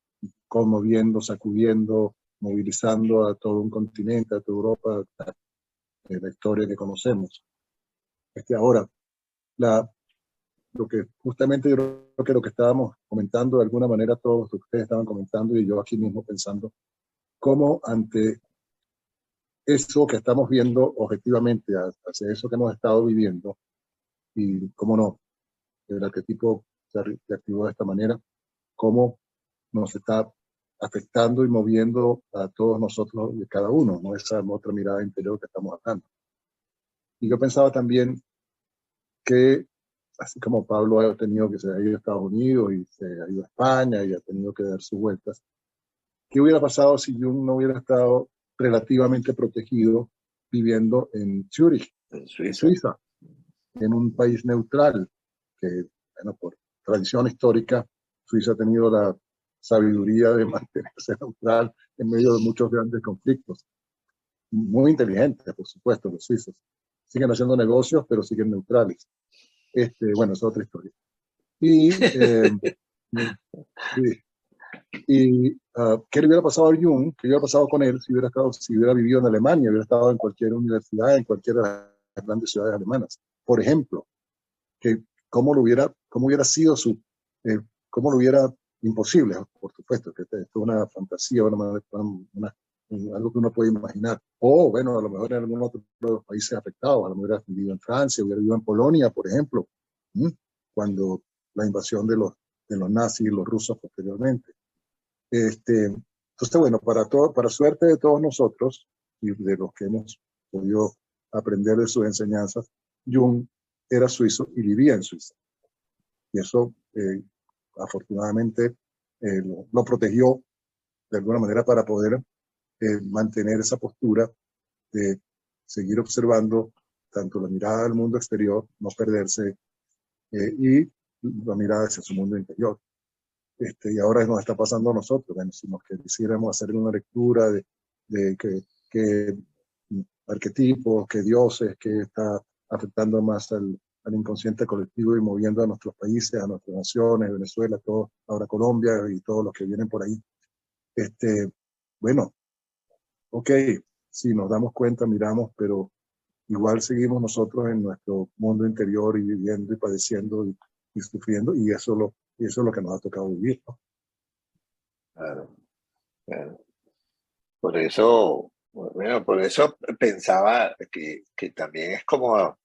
conmoviendo, sacudiendo, movilizando a todo un continente, a toda Europa, la historia que conocemos. Ahora, lo que justamente yo creo que lo que estábamos comentando de alguna manera, todos ustedes estaban comentando y yo aquí mismo pensando, cómo ante eso que estamos viendo objetivamente, hacia eso que hemos estado viviendo, y cómo no, el arquetipo se activó de esta manera, cómo nos está afectando y moviendo a todos nosotros y cada uno, ¿no? Esa otra mirada interior que estamos hablando. Y yo pensaba también que, así como Pablo ha tenido que se ha ido a Estados Unidos y se ha ido a España y ha tenido que dar sus vueltas, ¿qué hubiera pasado si Jung no hubiera estado relativamente protegido viviendo en Zúrich, en Suiza, en un país neutral, que, bueno, por tradición histórica, Suiza ha tenido la sabiduría de mantenerse neutral en medio de muchos grandes conflictos? Muy inteligentes, por supuesto, los suizos. Siguen haciendo negocios, pero siguen neutrales. Bueno, es otra historia. Y, ¿qué le hubiera pasado a Jung? ¿Qué hubiera pasado con él si hubiera vivido en Alemania, hubiera estado en cualquier universidad, en cualquiera de las grandes ciudades alemanas? Por ejemplo, ¿cómo hubiera sido cómo lo hubiera, imposible, por supuesto, que esto es una fantasía, algo que uno puede imaginar. O, bueno, a lo mejor en algún otro país afectado, a lo mejor hubiera vivido en Francia, hubiera vivido en Polonia, por ejemplo, cuando la invasión de los nazis y los rusos posteriormente. Entonces, bueno, para suerte de todos nosotros y de los que hemos podido aprender de sus enseñanzas, Jung era suizo y vivía en Suiza. Y eso, afortunadamente, lo protegió de alguna manera para poder mantener esa postura de seguir observando tanto la mirada del mundo exterior, no perderse, y la mirada hacia su mundo interior. Y ahora nos está pasando a nosotros. Bueno, si nos quisiéramos hacer una lectura de qué arquetipos, qué dioses, qué está afectando más al inconsciente colectivo y moviendo a nuestros países, a nuestras naciones, Venezuela, todo, ahora Colombia y todos los que vienen por ahí. Bueno, ok, sí, nos damos cuenta, miramos, pero igual seguimos nosotros en nuestro mundo interior y viviendo y padeciendo y sufriendo, y eso es lo que nos ha tocado vivir, ¿no? Claro, claro. Por eso pensaba que también es como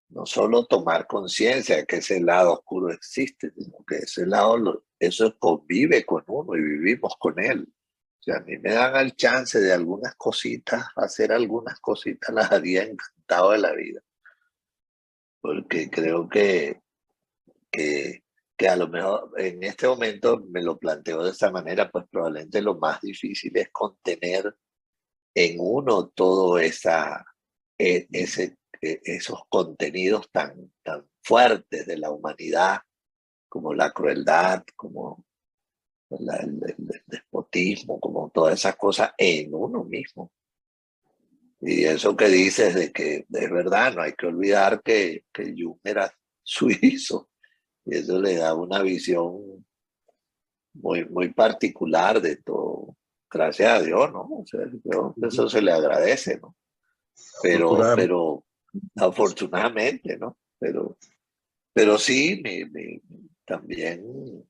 no solo tomar conciencia de que ese lado oscuro existe, sino que ese lado, eso convive con uno y vivimos con él. O sea, a mí me dan el chance de algunas cositas, hacer algunas cositas, las haría encantado de la vida. Porque creo que a lo mejor en este momento me lo planteo de esa manera, pues probablemente lo más difícil es contener en uno todo ese esos contenidos tan fuertes de la humanidad, como la crueldad, como el despotismo, como todas esas cosas en uno mismo. Y eso que dices de que es verdad, no hay que olvidar que Jung era suizo, y eso le da una visión muy particular de todo. Gracias a Dios, ¿no? O sea, eso se le agradece, ¿no? Pero afortunadamente, ¿no? Pero sí, también,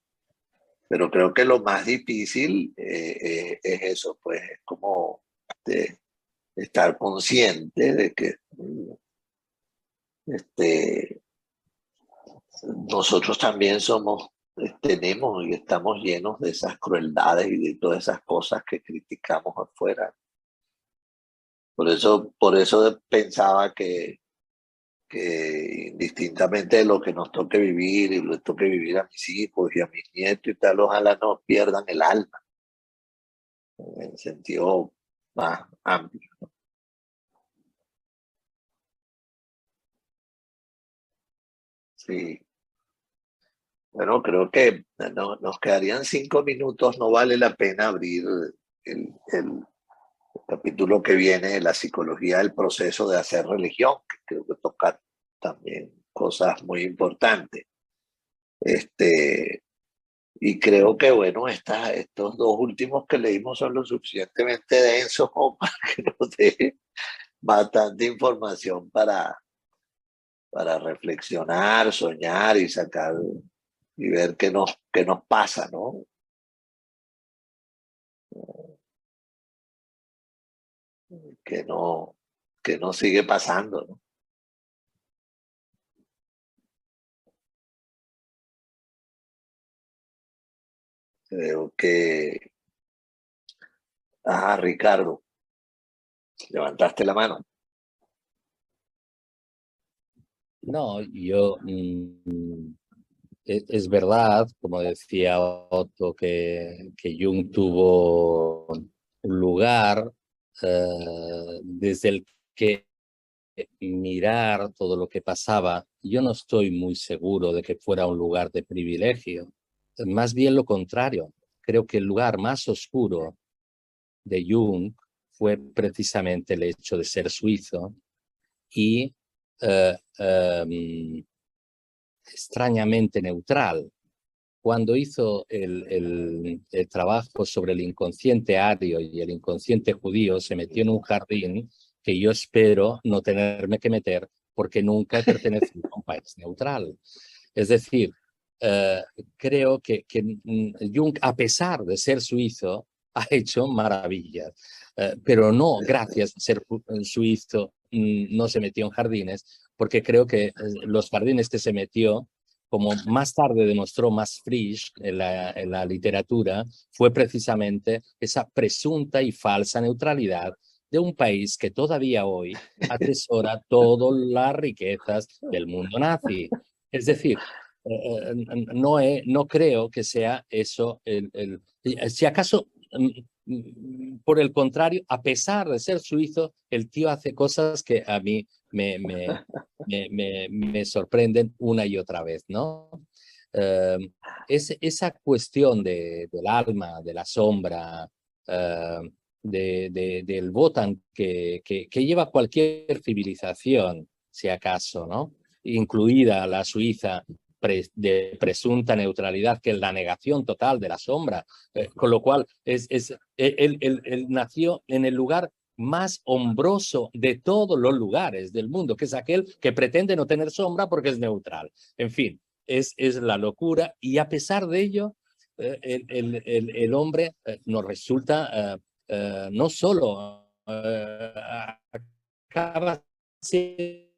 pero creo que lo más difícil es eso, pues es como de estar consciente de que nosotros también tenemos y estamos llenos de esas crueldades y de todas esas cosas que criticamos afuera. Por eso pensaba que indistintamente de lo que nos toque vivir y le toque vivir a mis hijos y a mis nietos y tal, ojalá no pierdan el alma, en el sentido más amplio, ¿no? Sí. Bueno, creo que nos quedarían 5 minutos, no vale la pena abrir el capítulo que viene de la psicología del proceso de hacer religión, que creo que toca también cosas muy importantes. Y creo que, bueno, estos dos últimos que leímos son lo suficientemente densos como para que nos dé bastante información para reflexionar, soñar y sacar y ver qué nos pasa, ¿no? Que no, que no sigue pasando, ¿no? Creo que... Ricardo, levantaste la mano. No, es verdad, como decía Otto, que Jung tuvo un lugar desde el que mirar todo lo que pasaba. Yo no estoy muy seguro de que fuera un lugar de privilegio. Más bien lo contrario. Creo que el lugar más oscuro de Jung fue precisamente el hecho de ser suizo y extrañamente neutral. Cuando hizo el trabajo sobre el inconsciente ario y el inconsciente judío, se metió en un jardín que yo espero no tenerme que meter porque nunca he pertenecido a un país neutral. Es decir, creo que Jung, a pesar de ser suizo, ha hecho maravillas, pero no gracias a ser suizo, no se metió en jardines, porque creo que los jardines que se metió, como más tarde demostró Max Frisch en la literatura, fue precisamente esa presunta y falsa neutralidad de un país que todavía hoy atesora todas las riquezas del mundo nazi. Es decir, no creo que sea eso si acaso, por el contrario, a pesar de ser suizo, el tío hace cosas que a mí me sorprenden una y otra vez, ¿no? Esa cuestión del alma, de la sombra, del Wotan que lleva cualquier civilización, si acaso, ¿no? Incluida la Suiza de presunta neutralidad, que es la negación total de la sombra, con lo cual él nació en el lugar más hombroso de todos los lugares del mundo, que es aquel que pretende no tener sombra porque es neutral. En fin, es la locura, y a pesar de ello, el hombre nos resulta no solo acaba siendo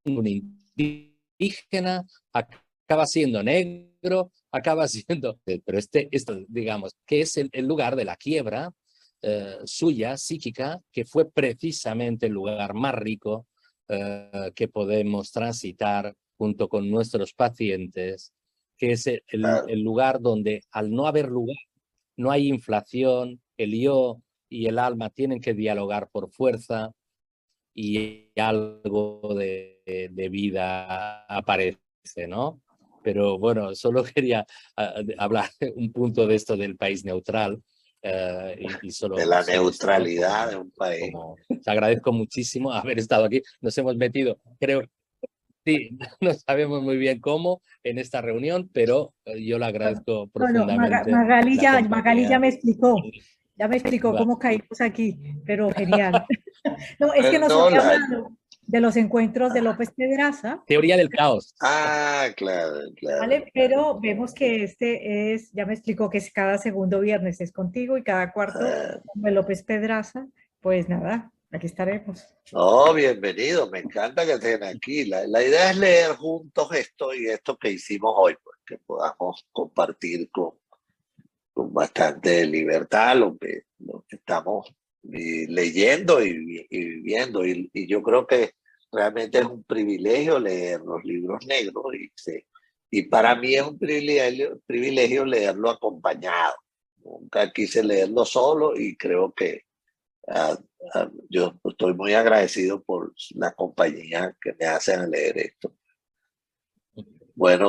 un indígena, acaba siendo negro, acaba siendo... Pero esto digamos, que es el lugar de la quiebra suya, psíquica, que fue precisamente el lugar más rico que podemos transitar junto con nuestros pacientes, que es el lugar donde, al no haber lugar, no hay inflación, el yo y el alma tienen que dialogar por fuerza, y algo de vida aparece, ¿no? Pero bueno, solo quería hablar un punto de esto del país neutral. Y solo, de la solo neutralidad de un país. te agradezco muchísimo haber estado aquí. Nos hemos metido, creo, sí, no sabemos muy bien cómo en esta reunión, pero yo le agradezco profundamente. Magali la ya me explicó. compañía. Ya me explicó Va. cómo caímos aquí, pero genial. No, es que nos No, había hablado de los encuentros de López Pedraza, Teoría del caos. claro, claro. ¿vale? Pero vemos que este es, ya me explicó que es cada segundo viernes es contigo y cada cuarto de López Pedraza. Pues nada, aquí estaremos. Oh, bienvenido, me encanta que estén aquí. La idea es leer juntos esto y esto que hicimos hoy, pues, que podamos compartir con bastante libertad lo que estamos leyendo y viviendo. Y yo creo que realmente es un privilegio leer los libros negros y para mí es un privilegio leerlo acompañado. Nunca quise leerlo solo y creo que yo estoy muy agradecido por la compañía que me hacen leer esto. Bueno,